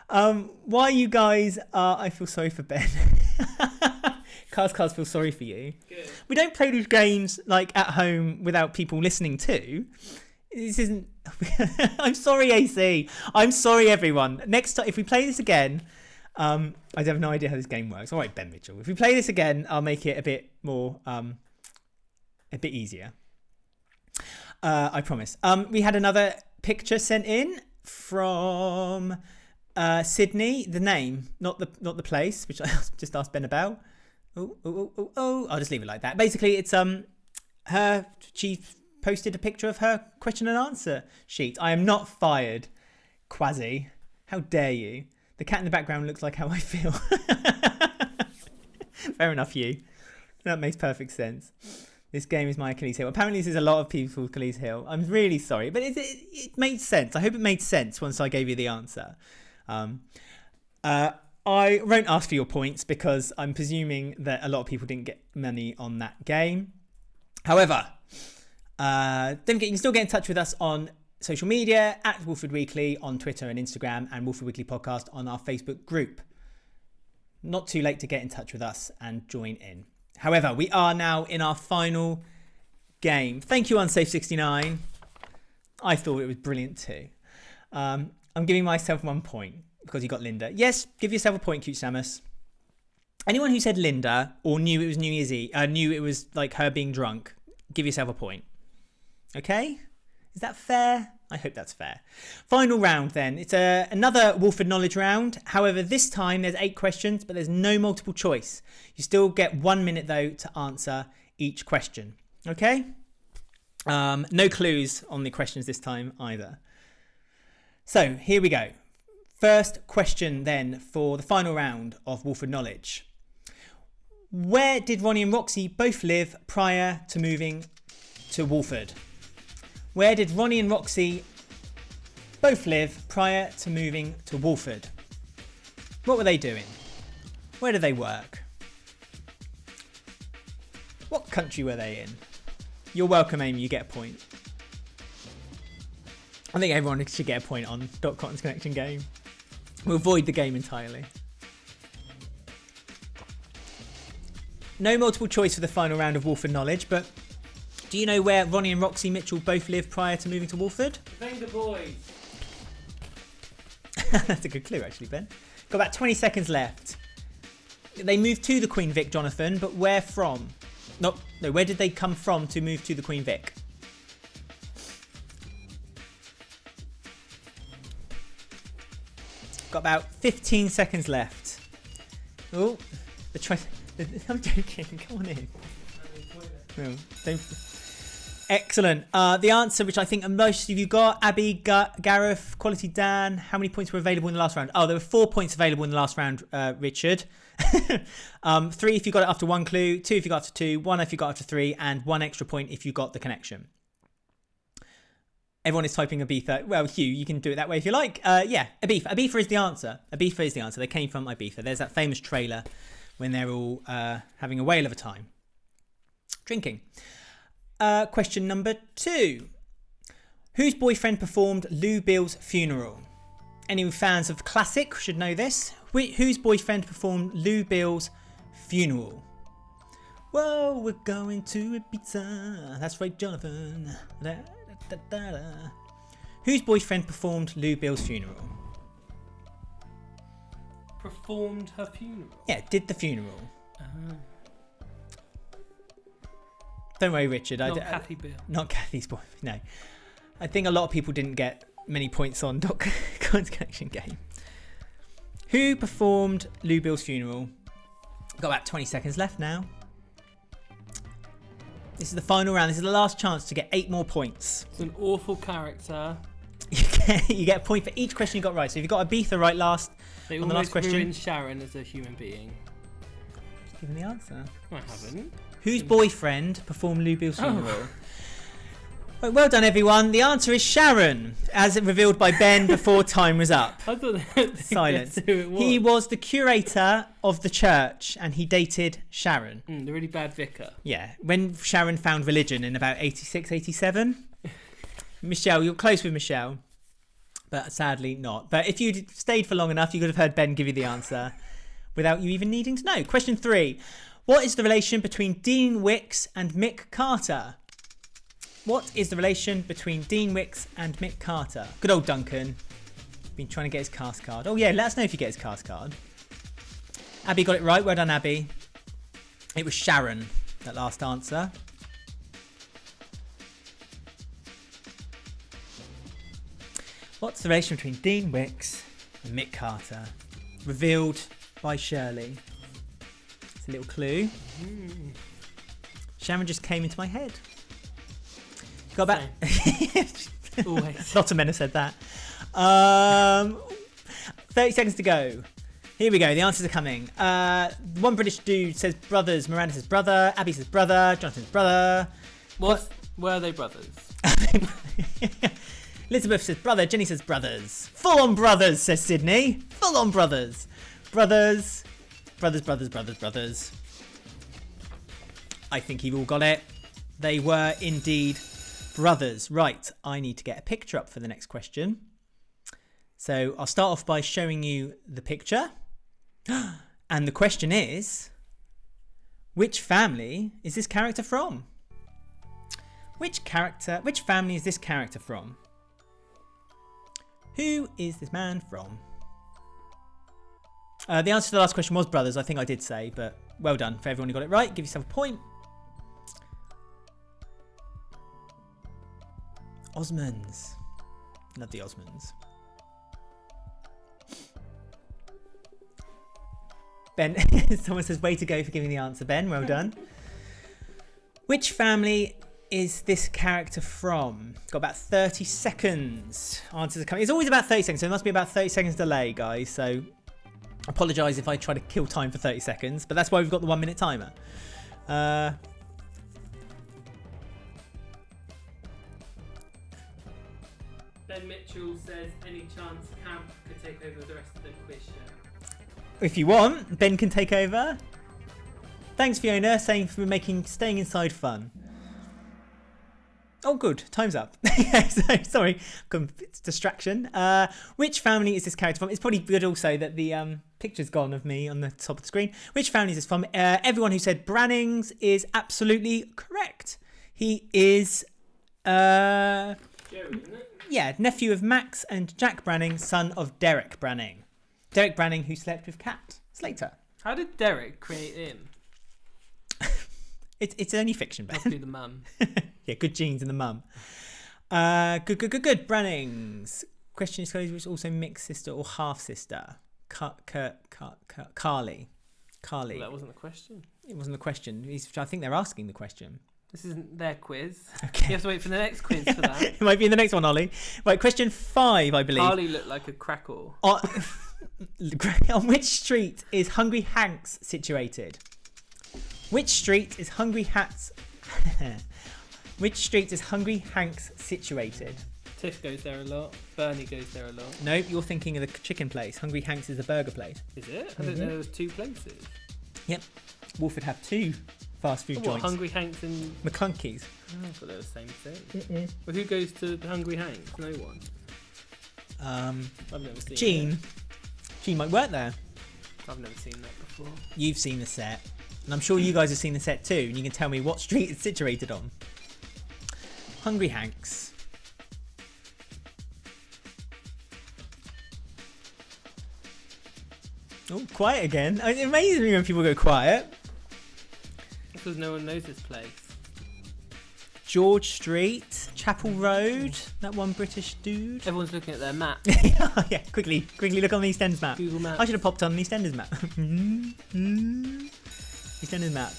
Why you guys are... I feel sorry for Ben. Cars feel sorry for you. Good. We don't play these games like at home without people listening too. This isn't... I'm sorry, AC. I'm sorry, everyone. Next time, if we play this again... I have no idea how this game works. All right, Ben Mitchell. If we play this again, I'll make it a bit more, a bit easier. I promise. We had another picture sent in from Sydney. The name, not the place, which I just asked Ben about. Oh! I'll just leave it like that. Basically, it's her. She posted a picture of her question and answer sheet. I am not fired, Quasi. How dare you? The cat in the background looks like how I feel. Fair enough, you. That makes perfect sense. This game is my Achilles heel. Apparently, this is a lot of people's Achilles heel. I'm really sorry, but it made sense. I hope it made sense once I gave you the answer. I won't ask for your points because I'm presuming that a lot of people didn't get money on that game. However, don't forget, you can still get in touch with us on social media at Wolford Weekly on Twitter and Instagram, and Wolford Weekly Podcast on our Facebook group. Not too late to get in touch with us and join in. However, we are now in our final game. Thank you, Unsafe69. I thought it was brilliant too. I'm giving myself 1 point because you got Linda. Yes, give yourself a point, Cute Samus. Anyone who said Linda or knew it was New Year's Eve, knew it was like her being drunk, give yourself a point. Okay? Is that fair? I hope that's fair. Final round then. It's another Wolford Knowledge round. However, this time there's 8 questions, but there's no multiple choice. You still get 1 minute though to answer each question. Okay? No clues on the questions this time either. So here we go. First question then for the final round of Wolford Knowledge. Where did Ronnie and Roxy both live prior to moving to Wolford? Where did Ronnie and Roxy both live prior to moving to Wolford? What were they doing? Where did they work? What country were they in? You're welcome, Amy, you get a point. I think everyone should get a point on Dot Cotton's Connection game. We'll avoid the game entirely. No multiple choice for the final round of Wolford Knowledge, but do you know where Ronnie and Roxy Mitchell both lived prior to moving to Wolford? Venga Boys. That's a good clue, actually, Ben. Got about 20 seconds left. They moved to the Queen Vic, Jonathan, but where from? No, where did they come from to move to the Queen Vic? Got about 15 seconds left. Oh, I'm joking. Come on in. No, don't. Excellent. The answer, which I think most of you got, Abby, Gareth, Quality Dan, how many points were available in the last round? Oh, there were 4 points available in the last round, Richard. 3 if you got it after 1 clue, 2 if you got after 2, 1 if you got after 3, and 1 extra point if you got the connection. Everyone is typing Ibiza. Well, Hugh, you can do it that way if you like. Yeah, Ibiza. Ibiza is the answer. Ibiza is the answer. They came from Ibiza. There's that famous trailer when they're all having a whale of a time. Drinking. Question number 2. Whose boyfriend performed Lou Bill's funeral? Any fans of classic should know this. Whose boyfriend performed Lou Bill's funeral? Whoa, we're going to Ibiza. That's right, Jonathan. Whose boyfriend performed Lou Bill's funeral? Performed her funeral? Yeah, did the funeral. Don't worry, Richard. Not Kathy Bill. Not Kathy's boyfriend, no. I think a lot of people didn't get many points on Dot Cotton's Connection game. Who performed Lou Bill's funeral? Got Got about 20 seconds left now. This is the final round. This is the last chance to get 8 more points. It's an awful character. You get a point for each question you got right. So if you got Ibiza right last on the last question. They almost ruined Sharon as a human being. Just give me the answer. I haven't. Whose boyfriend performed Lou Bill's funeral? Well done, everyone. The answer is Sharon, as revealed by Ben before time was up. I thought Silence. He was the curator of the church, and he dated Sharon. The really bad vicar. Yeah, when Sharon found religion in about 86, 87. Michelle, you're close with Michelle, but sadly not. But if you'd stayed for long enough, you could have heard Ben give you the answer without you even needing to know. Question 3. What is the relation between Dean Wicks and Mick Carter? What is the relation between Dean Wicks and Mick Carter? Good old Duncan. Been trying to get his cast card. Oh yeah, let us know if you get his cast card. Abby got it right. Well done, Abby. It was Sharon, that last answer. What's the relation between Dean Wicks and Mick Carter? Revealed by Shirley. It's a little clue. Sharon just came into my head. Got about Always. Lots of men have said that. 30 seconds to go. Here we go. The answers are coming. One British dude says brothers. Miranda says brother. Abby says brother. Jonathan says brother. Were they brothers? Elizabeth says brother. Jenny says brothers. Full on brothers, says Sydney. Full on brothers. Brothers. Brothers. I think you've all got it. They were indeed brothers. Right, I need to get a picture up for the next question. So I'll start off by showing you the picture. And the question is, which family is this character from? Which family is this character from? Who is this man from? The answer to the last question was brothers. I think I did say, but well done for everyone who got it right. Give yourself a point. Osmonds. Love the Osmonds. Ben, someone says, way to go for giving the answer, Ben. Well done. Which family is this character from? Got about 30 seconds. Answers are coming. It's always about 30 seconds, so it must be about 30 seconds delay, guys. So I apologise if I try to kill time for 30 seconds, but that's why we've got the 1 minute timer. Ben Mitchell says, any chance Camp could take over the rest of the quiz show? If you want, Ben can take over. Thanks, Fiona, saying for making staying inside fun. Oh, good. Time's up. Sorry, it's distraction. Which family is this character from? It's probably good also that the picture's gone of me on the top of the screen. Which family is this from? Everyone who said Brannings is absolutely correct. He is... Joey, isn't it? Yeah, nephew of Max and Jack Branning, son of Derek Branning. Derek Branning, who slept with Kat Slater. How did Derek create him? It's only fiction, Ben. Must be the mum. Yeah, good genes in the mum. Good. Brannings. Question is, was also mixed sister or half sister? Carly. Well, that wasn't the question. It wasn't the question. I think they're asking the question. This isn't their quiz. Okay. You have to wait for the next quiz for that. It might be in the next one, Ollie. Right, question 5, I believe. Carly looked like a crackle. On which street is Hungry Hank's situated? Which street is Hungry Hank's situated? Tiff goes there a lot. Bernie goes there a lot. No, you're thinking of the chicken place. Hungry Hank's is a burger place. Is it? I didn't know there was 2 places. Yep. Wolford have 2 fast food joints. Hungry Hank's and McClunkey's. I thought they're the same thing. Well, who goes to Hungry Hank's? No one. I've never seen Gene. Gene might work there. I've never seen that before. You've seen the set. And I'm sure you guys have seen the set too. And you can tell me what street it's situated on. Hungry Hank's. Oh, quiet again. It amazes me when people go quiet. Because no one knows this place. George Street, Chapel Road, that one British dude. Everyone's looking at their map. Yeah, quickly look on the EastEnders map. Google Maps. I should have popped on the EastEnders map. He's done his map.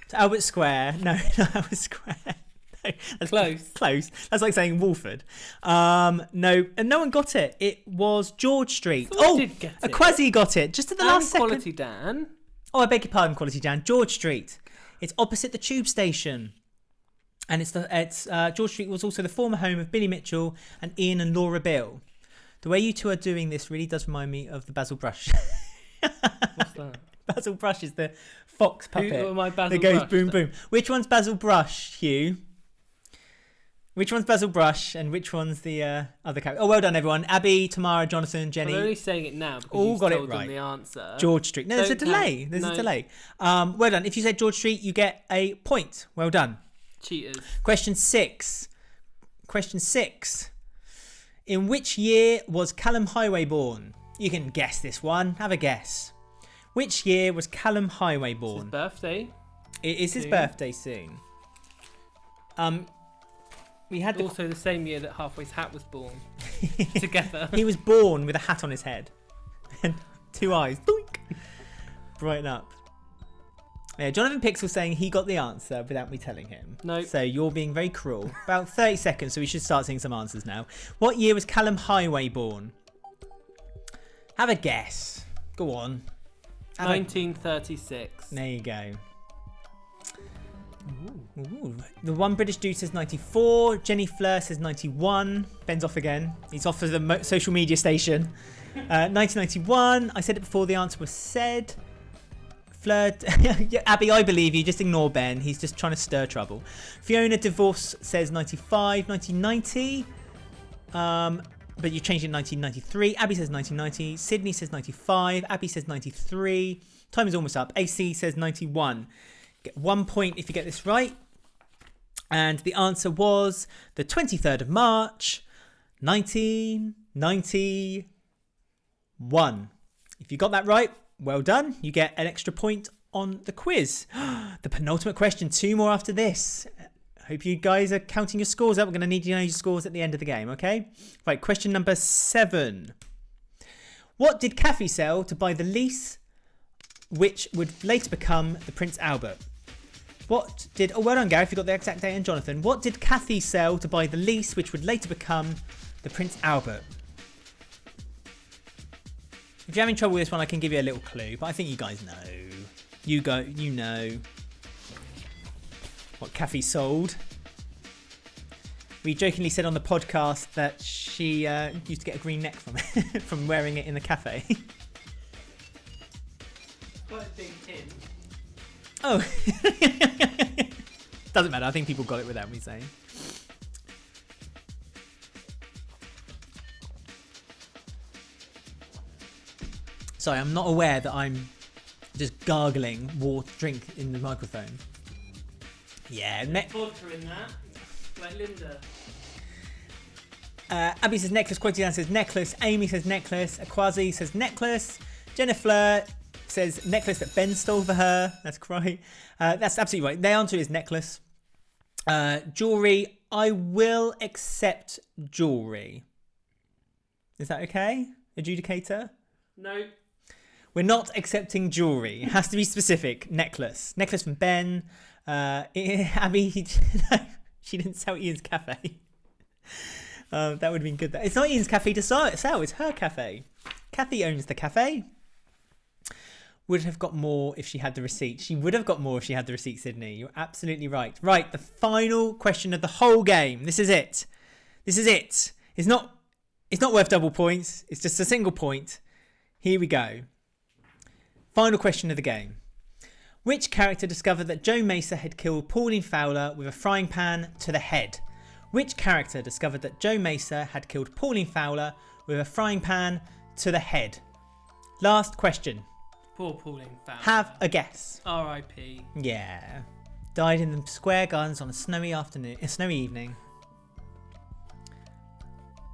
So Albert Square. No, not Albert Square. No, that's close. That's like saying Walford. No, and no one got it. It was George Street. Did get it. Quasi got it just at the last second. Quality Dan. Oh, I beg your pardon, Quality Dan. George Street. It's opposite the tube station. And George Street was also the former home of Billy Mitchell and Ian and Laura Bill. The way you two are doing this really does remind me of the Basil Brush. What's that? Basil Brush is the fox puppet Who am I, Basil that goes Brush, boom, then? boom. Which one's Basil Brush, Hugh? Which one's Basil Brush and which one's the other character? Oh, well done, everyone. Abby, Tamara, Jonathan, Jenny. I'm only saying it now because all you've got told it right. them the answer. George Street. No, there's a delay. There's a delay. Well done. If you said George Street, you get a point. Well done. Cheaters. Question 6. In which year was Callum Highway born? You can guess this one. Have a guess. Which year was Callum Highway born? It's his birthday. It is his birthday soon. We had also the same year that Halfway's Hat was born. Together. He was born with a hat on his head and 2 eyes. Doink. Brighten up. Yeah, Jonathan Pixel saying he got the answer without me telling him. No. So you're being very cruel. About 30 seconds, so we should start seeing some answers now. What year was Callum Highway born? Have a guess. Go on. 1936. There you go. Ooh. The one British dude says 94. Jenny Fleur says 91. Ben's off again. He's off to the social media station. 1991. I said it before the answer was said. Fleur. Abby, I believe you. Just ignore Ben. He's just trying to stir trouble. Fiona Divorce says 95. 1990. But you changed it in 1993. Abby says 1990. Sydney says 95. Abby says 93. Time is almost up. AC says 91. Get 1 point if you get this right. And the answer was the 23rd of March, 1991. If you got that right, well done. You get an extra point on the quiz. The penultimate question, 2 more after this. Hope you guys are counting your scores up. We're going to need to know your scores at the end of the game, okay? Right, question number 7. What did Kathy sell to buy the lease which would later become the Prince Albert? Oh, well done, Gareth, you got the exact date. And Jonathan, what did Kathy sell to buy the lease which would later become the Prince Albert? If you're having trouble with this one, I can give you a little clue, but I think you guys know. You know what Kathy sold. We jokingly said on the podcast that she used to get a green neck from it, from wearing it in the cafe. Quite a big hint. Oh. Doesn't matter. I think people got it without me saying. Sorry, I'm not aware that I'm just gargling drink in the microphone. Yeah. Vodka in that. Like Linda. Abby says necklace. Quality Dan says necklace. Amy says necklace. Aquazi says necklace. Jennifer says necklace that Ben stole for her. That's right. That's absolutely right. The answer is necklace. Jewelry. I will accept jewelry. Is that okay? Adjudicator? No. We're not accepting jewelry. It has to be specific. Necklace. Necklace from Ben. Abby, she didn't sell Ian's cafe. That would have been good. It's not Ian's cafe to sell. It's her cafe. Kathy owns the cafe. Would have got more if she had the receipt. She would have got more if she had the receipt, Sydney. You're absolutely right. Right, the final question of the whole game. This is it. It's not worth double points. It's just a single point. Here we go. Final question of the game. Which character discovered that Joe Mesa had killed Pauline Fowler with a frying pan to the head? Which character discovered that Joe Mesa had killed Pauline Fowler with a frying pan to the head? Last question. Poor Pauline Fowler. Have a guess. R.I.P. Yeah. Died in the Square Gardens on a snowy evening.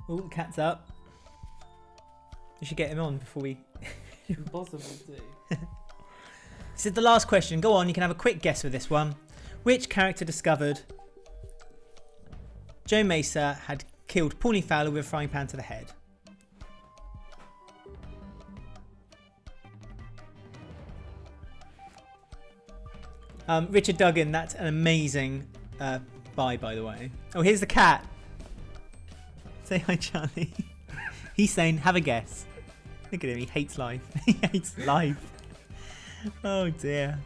Oh, the cat's up. We should get him on before we... Impossible to do. This is the last question. Go on, you can have a quick guess with this one. Which character discovered Joe Mesa had killed Pauline Fowler with a frying pan to the head? Richard Duggan, that's an amazing buy, by the way. Oh, here's the cat. Say hi, Charlie. He's saying, have a guess. Look at him, he hates life. He hates life. Oh, dear.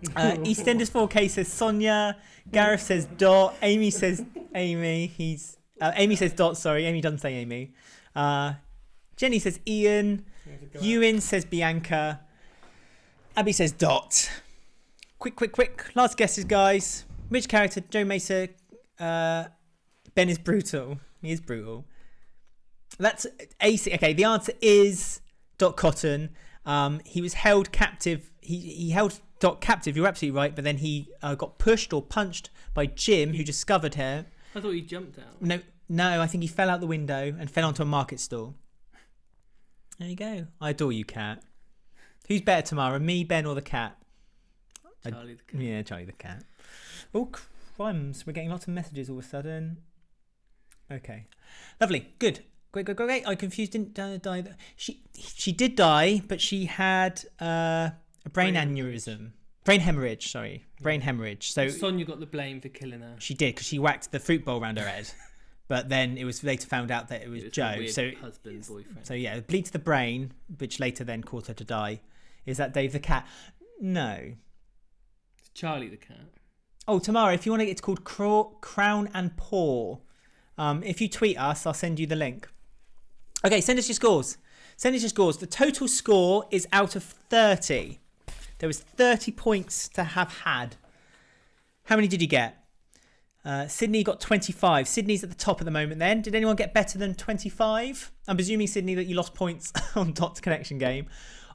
EastEnders 4K says Sonia. Gareth says Dot. Amy says Amy. Amy says Dot, sorry. Amy doesn't say Amy. Jenny says Ian. Ewan says Bianca. Abby says Dot. Quick. Last guesses, guys. Which character? Joe Mesa. Ben is brutal. He is brutal. That's AC. Okay, the answer is Dot Cotton. He was held captive. He held Dot captive. You're absolutely right. But then he got pushed or punched by Jim, who discovered her. I thought he jumped out. No. I think he fell out the window and fell onto a market stall. There you go. I adore you, cat. Who's better, Tamara? Me, Ben, or the cat? Charlie the cat. Yeah, Charlie the cat. Oh, crumbs. We're getting lots of messages all of a sudden. Okay. Lovely. Good. Great. I confused. Didn't die. She did die, but she had a brain aneurysm. Brain hemorrhage, sorry. Brain hemorrhage. So Sonia got the blame for killing her. She did, because she whacked the fruit bowl around her head. But then it was later found out that it was Joe. Husband, boyfriend. So yeah, bleed to the brain, which later then caused her to die. Is that Dave the cat? No. It's Charlie the cat. Oh, Tamara, if you want to, it's called Crown and Paw. If you tweet us, I'll send you the link. Okay, send us your scores. The total score is out of 30. There was 30 points to have had. How many did you get? Sydney got 25. Sydney's at the top at the moment then. Did anyone get better than 25? I'm presuming, Sydney, that you lost points on Dot's Connection game.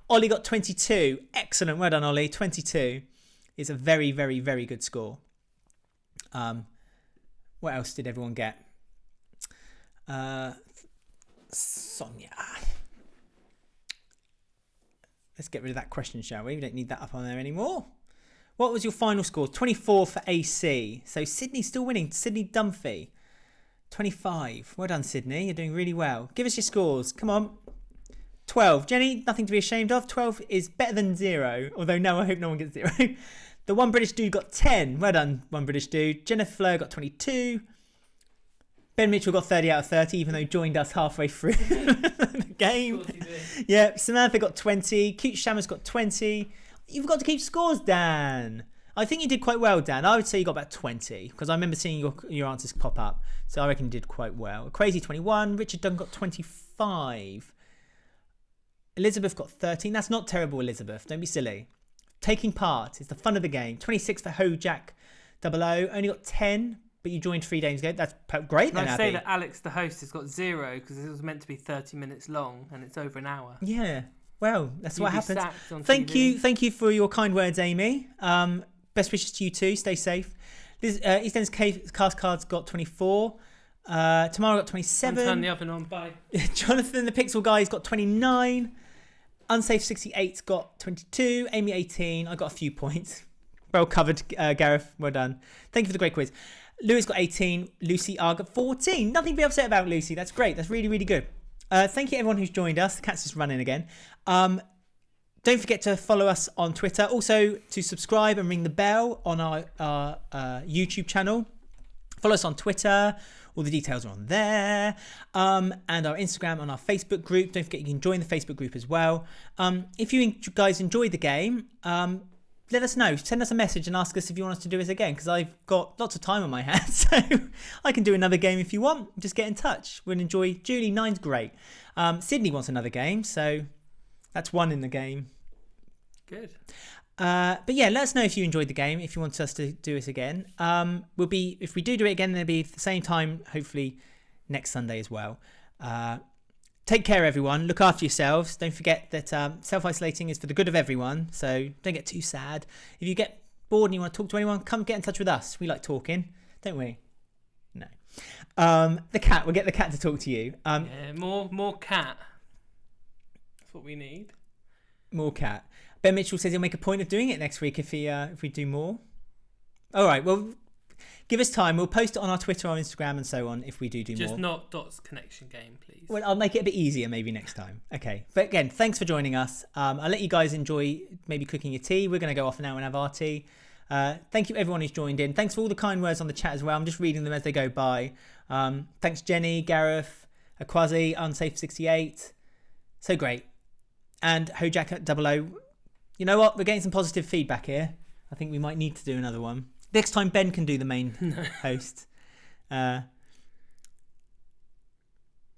Ollie got 22. Excellent. Well done, Ollie. 22 is a very, very, very good score. What else did everyone get? Sonia. Let's get rid of that question, shall we? We don't need that up on there anymore. What was your final score? 24 for AC. So Sydney's still winning. Sydney Dunphy. 25. Well done, Sydney. You're doing really well. Give us your scores. Come on. 12. Jenny, nothing to be ashamed of. 12 is better than 0. Although, no, I hope no one gets 0. The one British dude got 10. Well done, one British dude. Jennifer Fleur got 22. Ben Mitchell got 30 out of 30, even though he joined us halfway through the game. Yeah, Samantha got 20. Cute Shammers got 20. You've got to keep scores, Dan. I think you did quite well, Dan. I would say you got about 20, because I remember seeing your answers pop up. So I reckon you did quite well. Crazy 21. Richard Dunn got 25. Elizabeth got 13. That's not terrible, Elizabeth. Don't be silly. Taking part is the fun of the game. 26 for Hojack 00. Only got 10, but you joined 3 games ago. That's great. Can I say that Alex, the host, has got 0 because it was meant to be 30 minutes long and it's over an hour. Yeah. Well, that's what happens. Thank you for your kind words, Amy. Best wishes to you too. Stay safe. EastEnders cast cards got 24. Tamara got 27. Turn the oven on. Bye. Jonathan the Pixel Guy's got 29. Unsafe 68's got 22. Amy 18. I got a few points. Well covered, Gareth. Well done. Thank you for the great quiz. Lewis got 18. Lucy R got 14. Nothing to be upset about, Lucy. That's great. That's really, really good. Thank you everyone who's joined us. The cat's just running again. Don't forget to follow us on Twitter. Also to subscribe and ring the bell on our YouTube channel. Follow us on Twitter. All the details are on there. And our Instagram and our Facebook group. Don't forget you can join the Facebook group as well. If you guys enjoyed the game, let us know. Send us a message and ask us if you want us to do this again, because I've got lots of time on my hands, so I can do another game if you want. Just get in touch. We'll enjoy. Julie, 9's great. Sydney wants another game, so that's 1 in the game. Good. But yeah, let us know if you enjoyed the game, if you want us to do it again. If we do it again, it'll be at the same time, hopefully next Sunday as well. Take care, everyone. Look after yourselves. Don't forget that self-isolating is for the good of everyone, so don't get too sad. If you get bored and you want to talk to anyone, come get in touch with us. We like talking, don't we? No. The cat. We'll get the cat to talk to you. Yeah, more cat. That's what we need. More cat. Ben Mitchell says he'll make a point of doing it next week if we do more. All right. Well, give us time. We'll post it on our Twitter or Instagram and so on if we do more. Just not Dot's connection game, please. Well, I'll make it a bit easier maybe next time. Okay. But again, thanks for joining us. I'll let you guys enjoy maybe cooking your tea. We're going to go off now and have our tea. Thank you everyone who's joined in. Thanks for all the kind words on the chat as well. I'm just reading them as they go by. Thanks Jenny, Gareth, Aquazi, Unsafe68. So great. And Hojack at 00. You know what? We're getting some positive feedback here. I think we might need to do another one. Next time Ben can do the main host.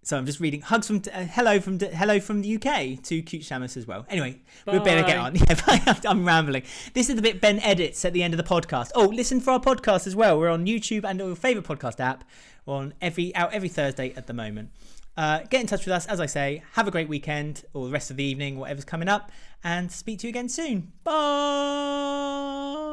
So I'm just reading hugs from hello from the UK to Cute Shamus as well. Anyway, we better get on. Yeah, I'm rambling. This is the bit Ben edits at the end of the podcast. Oh, listen for our podcast as well. We're on YouTube and your favourite podcast app. We're on every Thursday at the moment. Get in touch with us, as I say. Have a great weekend or the rest of the evening, whatever's coming up, and speak to you again soon. Bye.